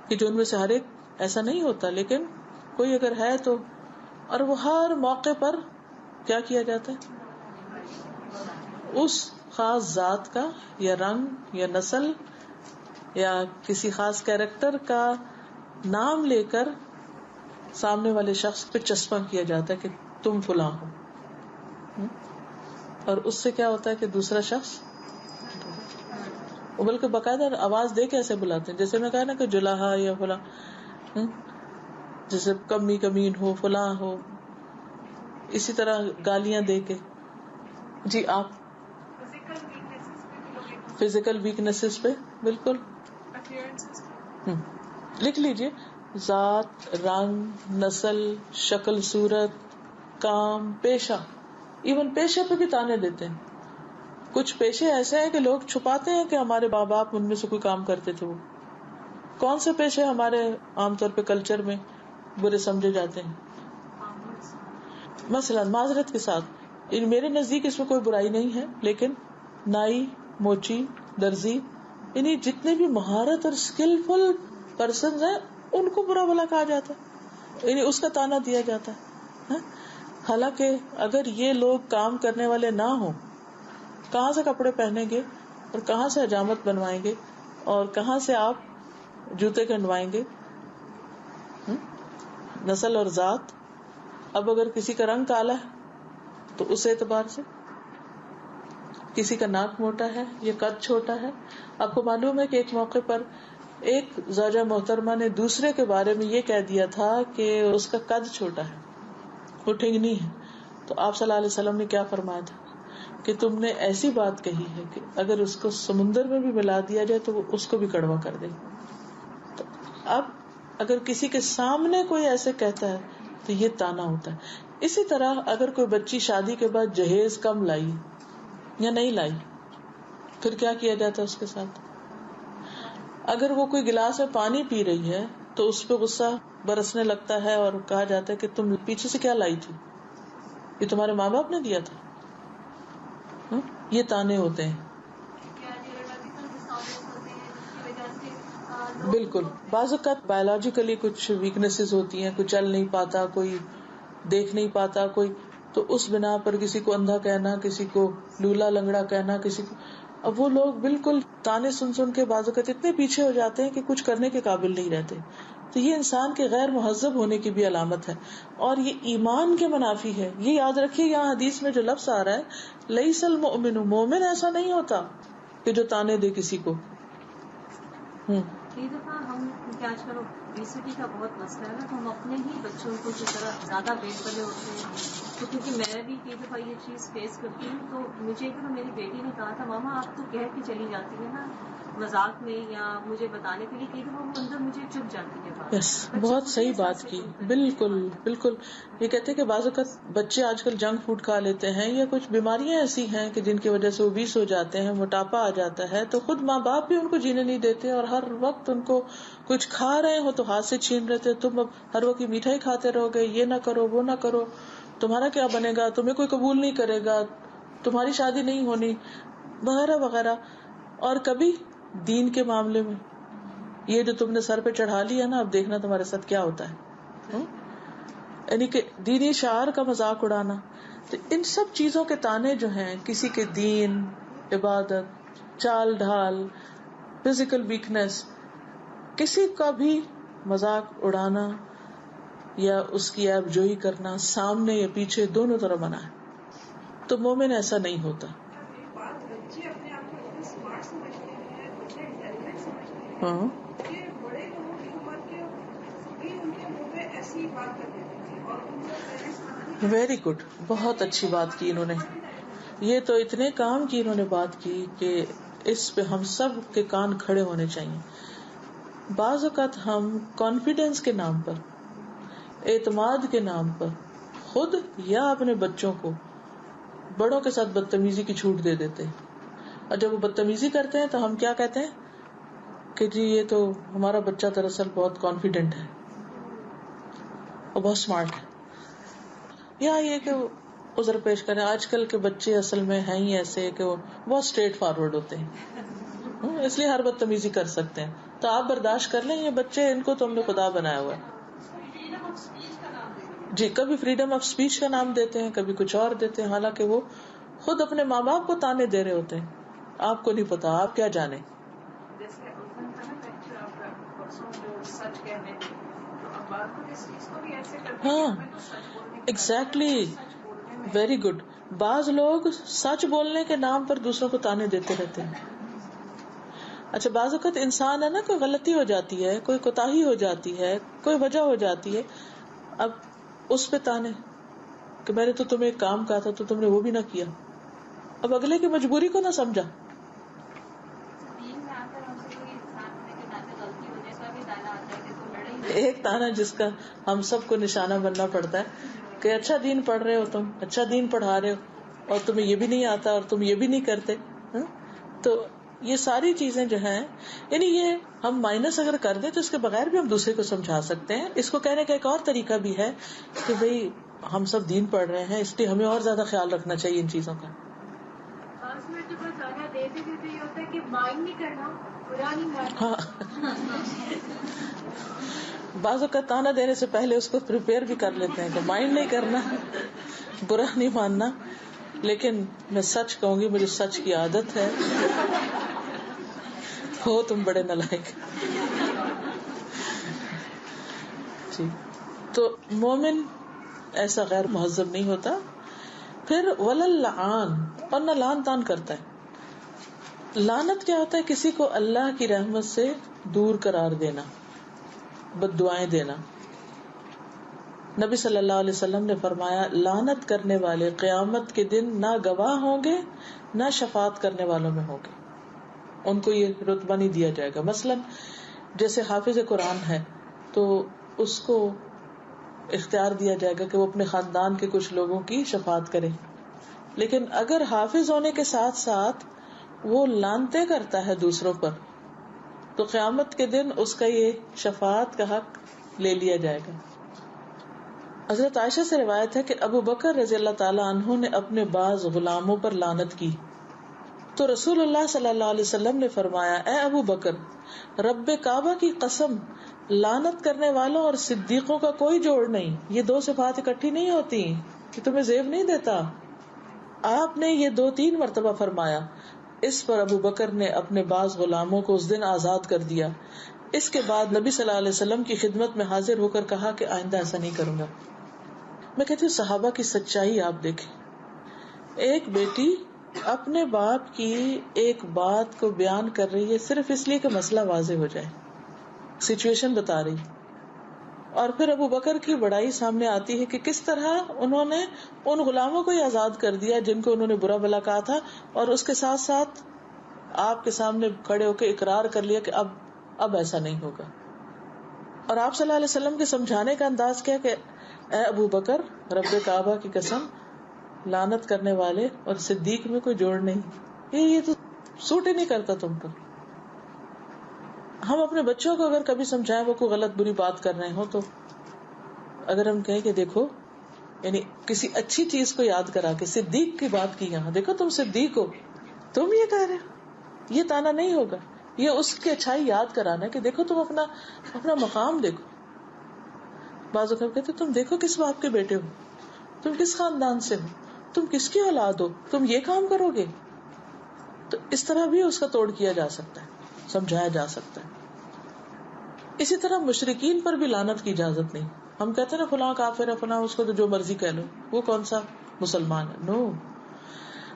S1: کہ جو ان میں سے ہر ایک ایسا نہیں ہوتا، لیکن کوئی اگر ہے تو، اور وہ ہر موقع پر کیا کیا جاتا ہے، اس خاص ذات کا یا رنگ یا نسل یا کسی خاص کیریکٹر کا نام لے کر سامنے والے شخص پہ چسپاں کیا جاتا ہے کہ تم فلاں ہو. اور اس سے کیا ہوتا ہے کہ دوسرا شخص بلکہ باقاعدہ آواز دے کے ایسے بلاتے ہیں، جیسے میں کہا نا کہ جلاحا یا فلاں، جیسے کمی کمین ہو، فلاں ہو، اسی طرح گالیاں دے کے. جی آپ فزیکل ویکنیسز پہ بالکل لکھ لیجئے، ذات، رنگ، نسل، شکل صورت، کام، پیشہ. ایون پیشے پہ بھی تانے دیتے ہیں. کچھ پیشے ایسے ہیں کہ لوگ چھپاتے ہیں کہ ہمارے ماں باپ ان میں سے کوئی کام کرتے تھے. وہ کون سے پیشے ہمارے عام طور پہ کلچر میں برے سمجھے جاتے ہیں؟ مثلا معذرت کے ساتھ میرے نزدیک اس میں کوئی برائی نہیں ہے، لیکن نائی، موچی، درزی، یعنی جتنے بھی مہارت اور اسکلفل پرسنز ہیں ان کو برا بھلا کہا جاتا ہے، یعنی اس کا تانا دیا جاتا ہے. حالانکہ اگر یہ لوگ کام کرنے والے نہ ہوں، کہاں سے کپڑے پہنیں گے اور کہاں سے حجامت بنوائیں گے اور کہاں سے آپ جوتے کنڈوائیں گے؟ نسل اور ذات. اب اگر کسی کا رنگ کالا ہے تو اس اعتبار سے، کسی کا ناک موٹا ہے یا قد چھوٹا ہے. آپ کو معلوم ہے کہ ایک موقع پر ایک زوجہ محترمہ نے دوسرے کے بارے میں یہ کہہ دیا تھا کہ اس کا قد چھوٹا ہے، وہ ٹھنگنی ہے. تو آپ صلی اللہ علیہ وسلم نے کیا فرمایا تھا کہ تم نے ایسی بات کہی ہے کہ اگر اس کو سمندر میں بھی ملا دیا جائے تو وہ اس کو بھی کڑوا کر دے. تو اب اگر کسی کے سامنے کوئی ایسے کہتا ہے تو یہ تانا ہوتا ہے. اسی طرح اگر کوئی بچی شادی کے بعد جہیز کم لائی یا نہیں لائی، پھر کیا کیا جاتا ہے اس کے ساتھ؟ اگر وہ کوئی گلاس میں پانی پی رہی ہے تو اس پہ غصہ برسنے لگتا ہے اور کہا جاتا ہے کہ تم پیچھے سے کیا لائی تھی، یہ تمہارے ماں باپ نے دیا تھا. یہ تانے ہوتے ہیں. بالکل. بعض اوقات بایولوجیکلی کچھ ویکنیسز ہوتی ہیں، کوئی چل نہیں پاتا، کوئی دیکھ نہیں پاتا، کوئی، تو اس بنا پر کسی کو اندھا کہنا، کسی کو لولا لنگڑا کہنا، کسی کو، اب وہ لوگ بالکل تانے سن سن کے بعض اوقات اتنے پیچھے ہو جاتے ہیں کہ کچھ کرنے کے قابل نہیں رہتے. تو یہ انسان کے غیر مہذب ہونے کی بھی علامت ہے اور یہ ایمان کے منافی ہے. یہ یاد رکھیے، یہاں حدیث میں جو لفظ آ رہا ہے لیس المؤمن، مومن ایسا نہیں ہوتا کہ جو تانے دے کسی کو.
S4: کئی دفعہ ہم کیا آج کل اوبیسٹی کا بہت مسئلہ ہے نا، تو ہم اپنے ہی بچوں کو جس طرح زیادہ ویٹ والے ہوتے ہیں، تو کیونکہ میں بھی کئی دفعہ یہ چیز فیس کرتی ہوں. تو مجھے ایک دفعہ میری بیٹی نے کہا تھا، ماما آپ تو کہہ کے چلی جاتی ہے نا مذاق میں یا مجھے بتانے کے لیے، کئی دفعہ وہ اندر مجھے چپ جاتی ہے بات.
S1: یس، بہت صحیح بات کی. بالکل بالکل. یہ کہتے ہیں کہ بعض اوقات بچے آج کل جنک فوڈ کھا لیتے ہیں یا کچھ بیماریاں ایسی ہیں کہ جن کی وجہ سے اوبیس ہو جاتے ہیں، موٹاپا آ جاتا ہے، تو خود ماں باپ بھی ان کو جینے نہیں دیتے اور ہر وقت ان کو کچھ کھا رہے ہو تو ہاتھ سے چھین رہے تھے، تم اب ہر وقت میٹھائی کھاتے رہو گے، یہ نہ کرو وہ نہ کرو، تمہارا کیا بنے گا، تمہیں کوئی قبول نہیں کرے گا، تمہاری شادی نہیں ہونی، وغیرہ وغیرہ. اور کبھی دین کے معاملے میں یہ جو تم نے سر پہ چڑھا لیا نا، اب دیکھنا تمہارے ساتھ کیا ہوتا ہے، یعنی کہ دینی شعار کا مذاق اڑانا. تو ان سب چیزوں کے تانے جو ہیں، کسی کے دین، عبادت، چال ڈھال، فزیکل ویکنیس، کسی کا بھی مذاق اڑانا یا اس کی عیب جوئی کرنا سامنے یا پیچھے دونوں طرح منع ہے. تو مومن ایسا نہیں ہوتا.
S3: بچے اپنے آپ کو اتنے اسمارٹ سمجھتے ہیں، اتنے انٹیلیجنٹ سمجھتے ہیں
S1: ہاں
S3: کہ بڑے لوگوں کی عمر کے بھی ان کے منہ میں
S5: ایسی بات کر دیتے ہیں اور ان کو پیرنٹس
S1: ویری گڈ، بہت اچھی بات کی انہوں نے. یہ تو اتنے کام کی انہوں نے بات کی کہ اس پہ ہم سب کے کان کھڑے ہونے چاہیے. بعض اوقات ہم کانفیڈینس کے نام پر، اعتماد کے نام پر خود یا اپنے بچوں کو بڑوں کے ساتھ بدتمیزی کی چھوٹ دے دیتے ہیں. اور جب وہ بدتمیزی کرتے ہیں تو ہم کیا کہتے ہیں کہ جی یہ تو ہمارا بچہ دراصل بہت کانفیڈنٹ ہے اور بہت اسمارٹ ہے. یا یہ کہ عذر پیش کریں، آج کل کے بچے اصل میں ہیں ہی ایسے کہ وہ بہت اسٹریٹ فارورڈ ہوتے ہیں، اس لیے ہر بدتمیزی کر سکتے ہیں. تو آپ برداشت کر لیں، یہ بچے ان کو تو ہم نے خدا بنایا ہوا ہے. جی، کبھی فریڈم آف اسپیچ کا نام دیتے ہیں، کبھی کچھ اور دیتے ہیں، حالانکہ وہ خود اپنے ماں باپ کو تانے دے رہے ہوتے ہیں. آپ کو نہیں پتا، آپ کیا جانے.
S5: جیسے عرفان کا نا لیکچر آپ کا پرسوں جو سچ کہنے کی، تو اب بات کو اس چیز کو بھی ایسے کرتے ہیں کہ ہمیں تو سچ بولنے کی
S1: ایگزیکٹلی،
S5: سچ بولنے میں
S1: ویری گڈ. بعض لوگ سچ بولنے کے نام پر دوسروں کو تانے دیتے رہتے ہیں. اچھا، بعض اوقات انسان ہے نا، کوئی غلطی ہو جاتی ہے، کوئی کوتاہی ہو جاتی ہے، کوئی وجہ ہو جاتی ہے، اب اس پہ تانے کہ میں نے تو تمہیں ایک کام کہا تھا تو تم نے وہ بھی نہ کیا. اب اگلے کی مجبوری کو نہ سمجھا. ایک تانا جس کا ہم سب کو نشانہ بننا پڑتا ہے کہ اچھا دین پڑھ رہے ہو تم، اچھا دین پڑھا رہے ہو اور تمہیں یہ بھی نہیں آتا اور تم یہ بھی نہیں کرتے. تو یہ ساری چیزیں جو ہیں، یعنی یہ ہم مائنس اگر کر دیں تو اس کے بغیر بھی ہم دوسرے کو سمجھا سکتے ہیں. اس کو کہنے کا ایک اور طریقہ بھی ہے کہ بھئی ہم سب دین پڑھ رہے ہیں، اس لیے ہمیں اور زیادہ خیال رکھنا چاہیے ان چیزوں کا.
S2: 5 منٹ جو بس زیادہ دیتے دیتے یہ ہوتا ہے کہ مائنڈ نہیں کرنا، برا نہیں ماننا.
S1: ہاں، بعض اوقات تانا دینے سے پہلے اس کو پریپیئر بھی کر لیتے ہیں کہ مائنڈ نہیں کرنا، برا نہیں ماننا، لیکن میں سچ کہوں گی، مجھے سچ کی عادت ہے. ہو تم بڑے نالائق. جی، تو مومن ایسا غیر مہذب نہیں ہوتا. پھر وللعان، اور نہ لان تان کرتا ہے. لعنت کیا ہوتا ہے؟ کسی کو اللہ کی رحمت سے دور قرار دینا، بد دعائیں دینا. نبی صلی اللہ علیہ وسلم نے فرمایا لعنت کرنے والے قیامت کے دن نہ گواہ ہوں گے نہ شفاعت کرنے والوں میں ہوں گے. ان کو یہ رتبہ نہیں دیا جائے گا. مثلا جیسے حافظ قرآن ہے تو اس کو اختیار دیا جائے گا کہ وہ اپنے خاندان کے کچھ لوگوں کی شفاعت کرے. لیکن اگر حافظ ہونے کے ساتھ ساتھ وہ لعنتیں کرتا ہے دوسروں پر تو قیامت کے دن اس کا یہ شفاعت کا حق لے لیا جائے گا. حضرت عائشہ سے روایت ہے کہ ابو بکر رضی اللہ تعالی عنہ نے اپنے بعض غلاموں پر لعنت کی تو رسول اللہ صلی اللہ علیہ وسلم نے فرمایا اے ابو بکر، رب کعبہ کی قسم، لعنت کرنے والوں اور صدیقوں کا کوئی جوڑ نہیں. یہ دو صفات اکٹھی نہیں ہوتی، کہ تمہیں زیب نہیں دیتا. آپ نے یہ 2-3 مرتبہ فرمایا. اس پر ابو بکر نے اپنے بعض غلاموں کو اس دن آزاد کر دیا. اس کے بعد نبی صلی اللہ علیہ وسلم کی خدمت میں حاضر ہو کر کہا کہ آئندہ ایسا نہیں کروں گا. میں کہتی ہوں صحابہ کی سچائی آپ دیکھیں. ایک بیٹی اپنے باپ کی ایک بات کو بیان کر رہی ہے صرف اس لیے کہ مسئلہ واضح ہو جائے، سچویشن بتا رہی، اور پھر ابو بکر کی بڑائی سامنے آتی ہے کہ کس طرح انہوں نے ان غلاموں کو ہی آزاد کر دیا جن کو انہوں نے برا بھلا کہا تھا، اور اس کے ساتھ ساتھ آپ کے سامنے کھڑے ہو کے اقرار کر لیا کہ اب ایسا نہیں ہوگا. اور آپ صلی اللہ علیہ وسلم کے سمجھانے کا انداز کیا کہ اے ابو بکر، رب کعبہ کی قسم، لعنت کرنے والے اور صدیق میں کوئی جوڑ نہیں. یہ تو سوٹ ہی نہیں کرتا تم پر. ہم اپنے بچوں کو اگر کبھی سمجھائیں وہ کوئی غلط بری بات کر رہے ہوں تو اگر ہم کہیں کہ دیکھو، یعنی کسی اچھی چیز کو یاد کرا کہ صدیق کی بات کی، یہاں دیکھو تم صدیق ہو، تم یہ کہہ رہے ہو، یہ تانا نہیں ہوگا. یہ اس کی اچھائی یاد کرانا کہ دیکھو تم اپنا مقام دیکھو. بعض اوقات کہتے تم دیکھو کس باپ کے بیٹے ہو، تم کس خاندان سے ہو، تم کس کی اولاد ہو، تم یہ کام کرو گے. تو اس طرح بھی اس کا توڑ کیا جا سکتا ہے، سمجھایا جا سکتا ہے. اسی طرح مشرکین پر بھی لعنت کی اجازت نہیں. ہم کہتے ہیں نا فلاں کافر ہے، فلاں، اس کو تو جو مرضی کہہ لو، وہ کون سا مسلمان ہے. نو.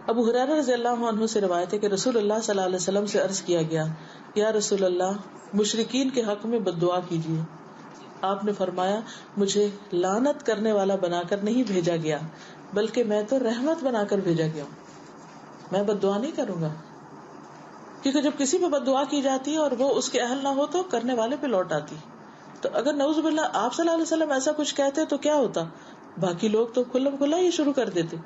S1: ابو ہریرہ رضی اللہ عنہ سے روایت ہے کہ رسول اللہ صلی اللہ علیہ وسلم سے عرض کیا گیا یا رسول اللہ، مشرکین کے حق میں بد دعا کیجیے. آپ نے فرمایا مجھے لعنت کرنے والا بنا کر نہیں بھیجا گیا بلکہ میں تو رحمت بنا کر بھیجا گیا ہوں. میں بد دعا نہیں کروں گا, کیونکہ جب کسی پہ بد دعا کی جاتی ہے اور وہ اس کے اہل نہ ہو تو کرنے والے پہ لوٹ آتی. تو اگر نعوذ باللہ آپ صلی اللہ علیہ وسلم ایسا کچھ کہتے تو کیا ہوتا, باقی لوگ تو کھلم کھلا ہی شروع کر دیتے.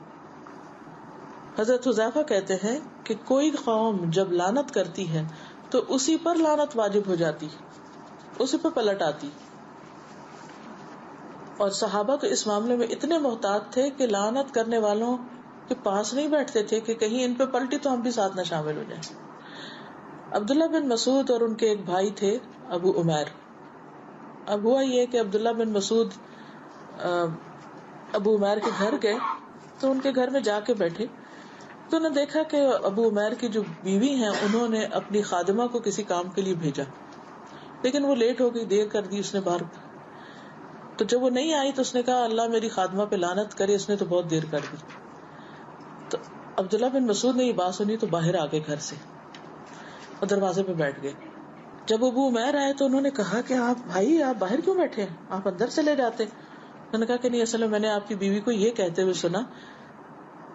S1: حضرت حذیفہ کہتے ہیں کہ کوئی قوم جب لعنت کرتی ہے تو اسی پر لعنت واجب ہو جاتی, اسی پر پلٹ آتی. اور صحابہ تو اس معاملے میں اتنے محتاط تھے کہ لعنت کرنے والوں کے پاس نہیں بیٹھتے تھے کہ کہیں ان پہ پلٹی تو ہم بھی ساتھ نہ شامل ہو جائیں. عبداللہ بن مسعود اور ان کے ایک بھائی تھے ابو عمیر. اب ہوا یہ کہ عبداللہ بن مسعود ابو عمیر کے گھر گئے تو ان کے گھر میں جا کے بیٹھے تو انہوں نے دیکھا کہ ابو عمیر کی جو بیوی ہیں انہوں نے اپنی خادمہ کو کسی کام کے لیے بھیجا, لیکن وہ لیٹ ہو گئی, دیر کر دی اس نے باہر. تو جب وہ نہیں آئی تو اس نے کہا اللہ میری خادمہ پہ لعنت کرے, اس نے تو بہت دیر کر دی. تو عبداللہ بن مسعود نے یہ بات سنی تو باہر آ گئے گھر سے اور دروازے پہ بیٹھ گئے. جب ابو عمیر آئے تو انہوں نے کہا کہ آپ بھائی آپ باہر کیوں بیٹھے ہیں, آپ اندر چلے جاتے. انہوں نے کہا کہ نہیں, اصل میں نے آپ کی بیوی کو یہ کہتے ہوئے سنا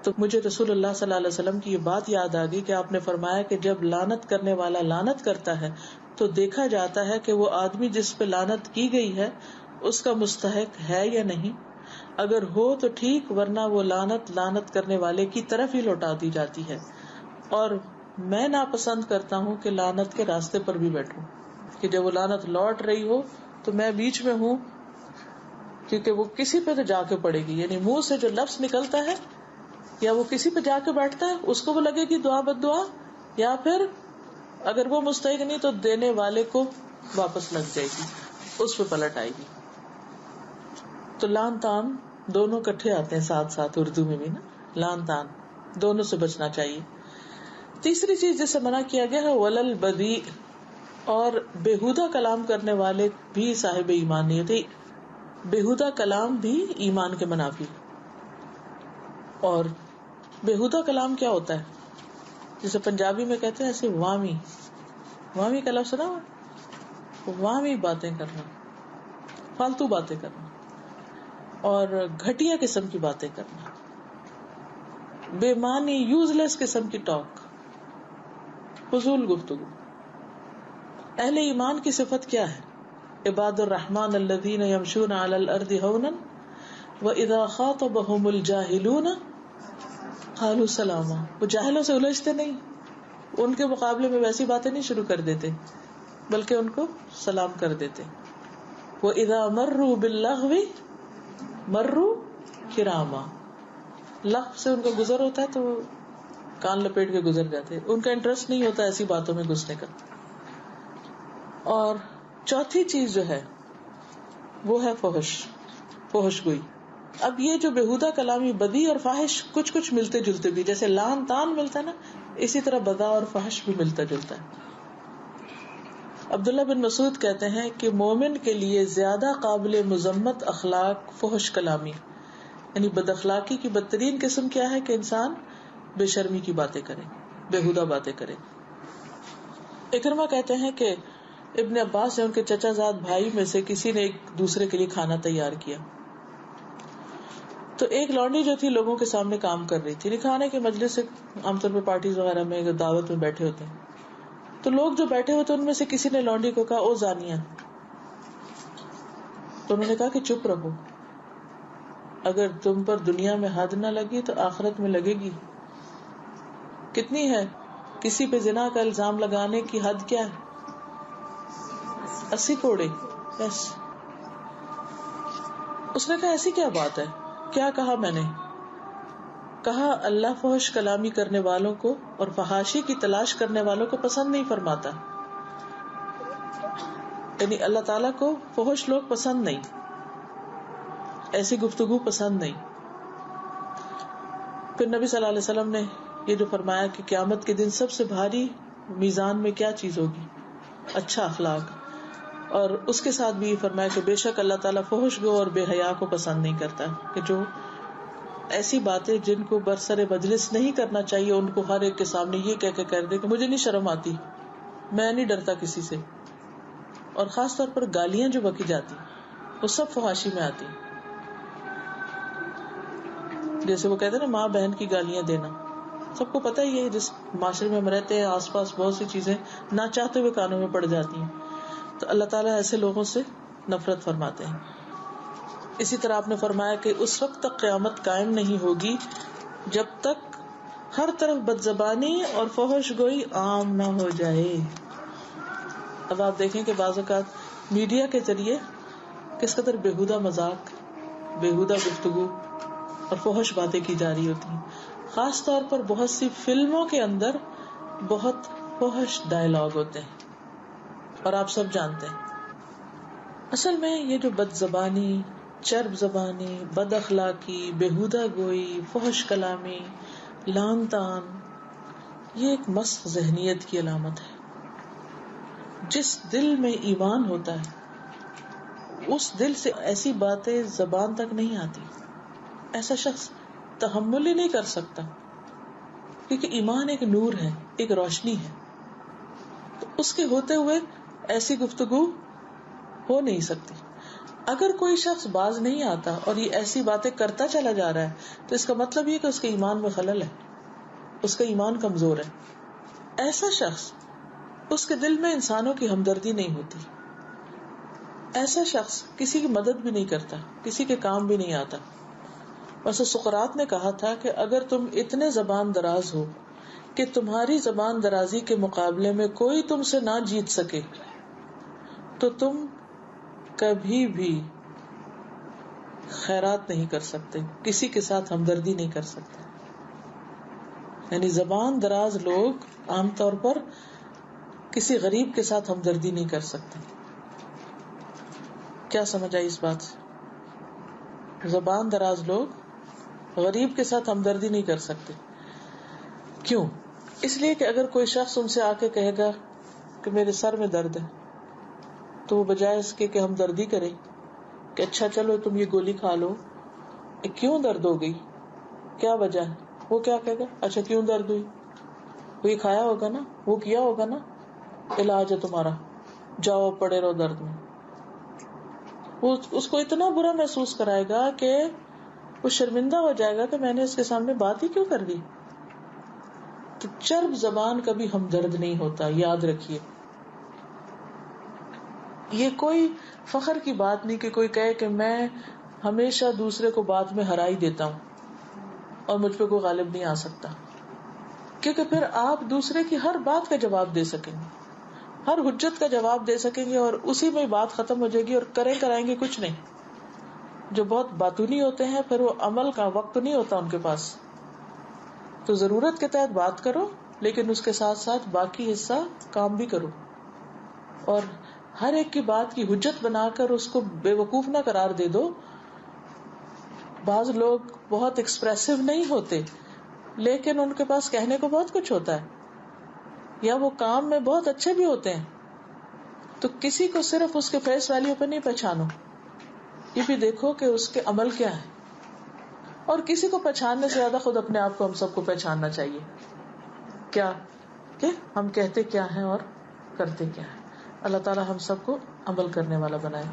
S1: تو مجھے رسول اللہ صلی اللہ علیہ وسلم کی یہ بات یاد آ گئی کہ آپ نے فرمایا کہ جب لعنت کرنے والا لعنت کرتا ہے تو دیکھا جاتا ہے کہ وہ آدمی جس پہ لعنت کی گئی ہے اس کا مستحق ہے یا نہیں. اگر ہو تو ٹھیک, ورنہ وہ لعنت کرنے والے کی طرف ہی لوٹا دی جاتی ہے. اور میں ناپسند کرتا ہوں کہ لعنت کے راستے پر بھی بیٹھوں, کہ جب وہ لعنت لوٹ رہی ہو تو میں بیچ میں ہوں, کیونکہ وہ کسی پہ تو جا کے پڑے گی. یعنی منہ سے جو لفظ نکلتا ہے یا وہ کسی پہ جا کے بیٹھتا ہے اس کو وہ لگے گی دعا بد دعا, یا پھر اگر وہ مستحق نہیں تو دینے والے کو واپس لگ جائے گی, اس پہ پلٹ آئے گی. تو لان تان دونوں کٹھے آتے ہیں ساتھ ساتھ, اردو میں بھی نا, لان تان دونوں سے بچنا چاہیے. تیسری چیز جس سے منع کیا گیا ہے ولل بدی, اور بےہودہ کلام کرنے والے بھی صاحب ایمان نہیں ہوتے. بےہودہ کلام بھی ایمان کے منافی. اور بےہودہ کلام کیا ہوتا ہے, جسے پنجابی میں کہتے ہیں ایسے وامی, وامی کا لفظ سنا ہوا, وامی باتیں کرنا, فالتو باتیں کرنا اور گھٹیا قسم کی باتیں کرنا, بے معنی یوز لیس قسم کی ٹاک, فضول گفتگو. اہل ایمان کی صفت کیا ہے؟ عباد الرحمن الذین یمشون علی الارض ہونا واذا خاطبهم الجاہلون قالوا سلاما. وہ جاہلوں سے الجھتے نہیں, ان کے مقابلے میں ویسی باتیں نہیں شروع کر دیتے بلکہ ان کو سلام کر دیتے. وَإِذَا مَرُّوا بِاللَّغْوِ مَرُّوا كِرَامًا. لغو سے ان کا گزر ہوتا ہے تو وہ کان لپیٹ کے گزر جاتے, ان کا انٹرسٹ نہیں ہوتا ایسی باتوں میں گھسنے کا. اور چوتھی چیز جو ہے وہ ہے فحش گوئی. اب یہ جو بےہودہ کلامی, بدی اور فاحش کچھ کچھ ملتے جلتے بھی, جیسے لان تان ملتا ہے نا, اسی طرح بدا اور فحش بھی ملتا جلتا ہے. عبداللہ بن مسعود کہتے ہیں کہ مومن کے لیے زیادہ قابل مذمت اخلاق فحش کلامی, یعنی بد اخلاقی کی بدترین قسم کیا ہے کہ انسان بے شرمی کی باتیں کرے, بےہودہ باتیں کرے. اکرمہ کہتے ہیں کہ ابن عباس نے ان کے چچا زاد بھائی میں سے کسی نے ایک دوسرے کے لیے کھانا تیار کیا تو ایک لونڈی جو تھی لوگوں کے سامنے کام کر رہی تھی. کھانے کے مجلس سے عام طور پہ پارٹیز وغیرہ میں دعوت میں بیٹھے ہوتے ہیں تو لوگ جو بیٹھے ہوتے ان میں سے کسی نے لونڈی کو کہا او زانیہ, تو انہوں نے کہا کہ چپ رہو, اگر تم پر دنیا میں حد نہ لگی تو آخرت میں لگے گی. کتنی ہے, کسی پہ زنا کا الزام لگانے کی حد کیا ہے, 80 کوڑے بس. اس نے کہا ایسی کیا بات ہے, کیا کہا میں نے؟ کہا اللہ فحش کلامی کرنے والوں کو اور فحاشی کی تلاش کرنے والوں کو پسند نہیں فرماتا. یعنی اللہ تعالیٰ کو فحش لوگ پسند نہیں, ایسی گفتگو پسند نہیں. پھر نبی صلی اللہ علیہ وسلم نے یہ جو فرمایا کہ قیامت کے دن سب سے بھاری میزان میں کیا چیز ہوگی, اچھا اخلاق, اور اس کے ساتھ بھی یہ فرمایا کہ بے شک اللہ تعالیٰ فحش گو اور بے حیا کو پسند نہیں کرتا, کہ جو ایسی باتیں جن کو برسر مجلس نہیں کرنا چاہیے ان کو ہر ایک کے سامنے یہ کہہ کے کر دے کہ مجھے نہیں شرم آتی, میں نہیں ڈرتا کسی سے. اور خاص طور پر گالیاں جو بکی جاتی, وہ سب فحاشی میں آتی. جیسے وہ کہتے ہیں نا ماں بہن کی گالیاں دینا، سب کو پتہ ہی ہے جس معاشرے میں ہم رہتے ہیں آس پاس بہت سی چیزیں نہ چاہتے ہوئے کانوں میں پڑ جاتی ہیں. تو اللہ تعالیٰ ایسے لوگوں سے نفرت فرماتے ہیں. اسی طرح آپ نے فرمایا کہ اس وقت تک قیامت قائم نہیں ہوگی جب تک ہر طرف بد زبانی اور فحش گوئی عام نہ ہو جائے. اب آپ دیکھیں کہ بعض اوقات میڈیا کے ذریعے کس قدر بےہودہ مذاق، بےہودہ گفتگو اور فحش باتیں کی جا رہی ہوتی ہیں. خاص طور پر بہت سی فلموں کے اندر بہت فحش ڈائلاگ ہوتے ہیں اور آپ سب جانتے ہیں. اصل میں یہ جو بد زبانی، چرب زبانی، بد اخلاقی، بےہودہ گوئی، فحش کلامی، لعن طعن، یہ ایک مسخ ذہنیت کی علامت ہے. جس دل میں ایمان ہوتا ہے اس دل سے ایسی باتیں زبان تک نہیں آتی. ایسا شخص تحمل ہی نہیں کر سکتا، کیونکہ ایمان ایک نور ہے، ایک روشنی ہے. تو اس کے ہوتے ہوئے ایسی گفتگو ہو نہیں سکتی. اگر کوئی شخص باز نہیں آتا اور یہ ایسی باتیں کرتا چلا جا رہا ہے تو اس کا مطلب یہ کہ اس کے ایمان میں خلل ہے، اس کا ایمان کمزور ہے. ایسا شخص، اس کے دل میں انسانوں کی ہمدردی نہیں ہوتی. ایسا شخص کسی کی مدد بھی نہیں کرتا، کسی کے کام بھی نہیں آتا. ویسے سقراط نے کہا تھا کہ اگر تم اتنے زبان دراز ہو کہ تمہاری زبان درازی کے مقابلے میں کوئی تم سے نہ جیت سکے تو تم کبھی بھی خیرات نہیں کر سکتے، کسی کے ساتھ ہمدردی نہیں کر سکتے. یعنی زبان دراز لوگ عام طور پر کسی غریب کے ساتھ ہمدردی نہیں کر سکتے. کیا سمجھ آئی اس بات سے؟ زبان دراز لوگ غریب کے ساتھ ہمدردی نہیں کر سکتے. کیوں؟ اس لیے کہ اگر کوئی شخص ان سے آ کے کہے گا کہ میرے سر میں درد ہے تو وہ بجائے اس کے کہ ہمدردی کرے کہ اچھا چلو تم یہ گولی کھا لو، کیوں درد ہو گئی، کیا وجہ ہے، وہ کیا کہے گا، اچھا کیوں درد ہوئی، وہ یہ کھایا ہوگا نا، وہ کیا ہوگا نا، علاج ہے تمہارا، جاؤ پڑے رہو درد میں. وہ اس کو اتنا برا محسوس کرائے گا کہ وہ شرمندہ ہو جائے گا کہ میں نے اس کے سامنے بات ہی کیوں کر دی. تو چرب زبان کبھی ہمدرد نہیں ہوتا، یاد رکھیے. یہ کوئی فخر کی بات نہیں کہ کوئی کہے کہ میں ہمیشہ دوسرے کو بات میں ہرا ہی دیتا ہوں اور مجھ پہ کوئی غالب نہیں آ سکتا، کیونکہ پھر آپ دوسرے کی ہر بات کا جواب دے سکیں گے، ہر حجت کا جواب دے سکیں گے اور اسی میں بات ختم ہو جائے گی اور کرائیں گے کچھ نہیں. جو بہت باتونی ہوتے ہیں پھر وہ عمل کا وقت نہیں ہوتا ان کے پاس. تو ضرورت کے تحت بات کرو لیکن اس کے ساتھ ساتھ باقی حصہ کام بھی کرو، اور ہر ایک کی بات کی حجت بنا کر اس کو بے وقوف نہ قرار دے دو. بعض لوگ بہت ایکسپریسو نہیں ہوتے لیکن ان کے پاس کہنے کو بہت کچھ ہوتا ہے، یا وہ کام میں بہت اچھے بھی ہوتے ہیں. تو کسی کو صرف اس کے فیس ویلیو پہ نہیں پہچانو، یہ بھی دیکھو کہ اس کے عمل کیا ہے. اور کسی کو پہچاننے سے زیادہ خود اپنے آپ کو ہم سب کو پہچاننا چاہیے، کیا کہ ہم کہتے کیا ہیں اور کرتے کیا ہیں. اللہ تعالی ہم سب کو عمل کرنے والا بنائے.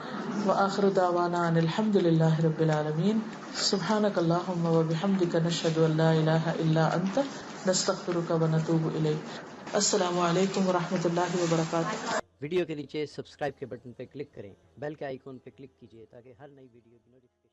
S1: وآخر دعوانا ان الحمد للہ رب العالمین. سبحانک اللہم وبحمدک نشہد ان لا الہ الا انت نستغفرک ونتوب الیک. السلام علیکم ورحمۃ اللہ وبرکاتہ.
S6: ویڈیو کے نیچے سبسکرائب کے بٹن پہ کلک کریں، بیل کے آئیکن پہ کلک کیجیے تاکہ ہر نئی ویڈیو کی نوٹیفکیشن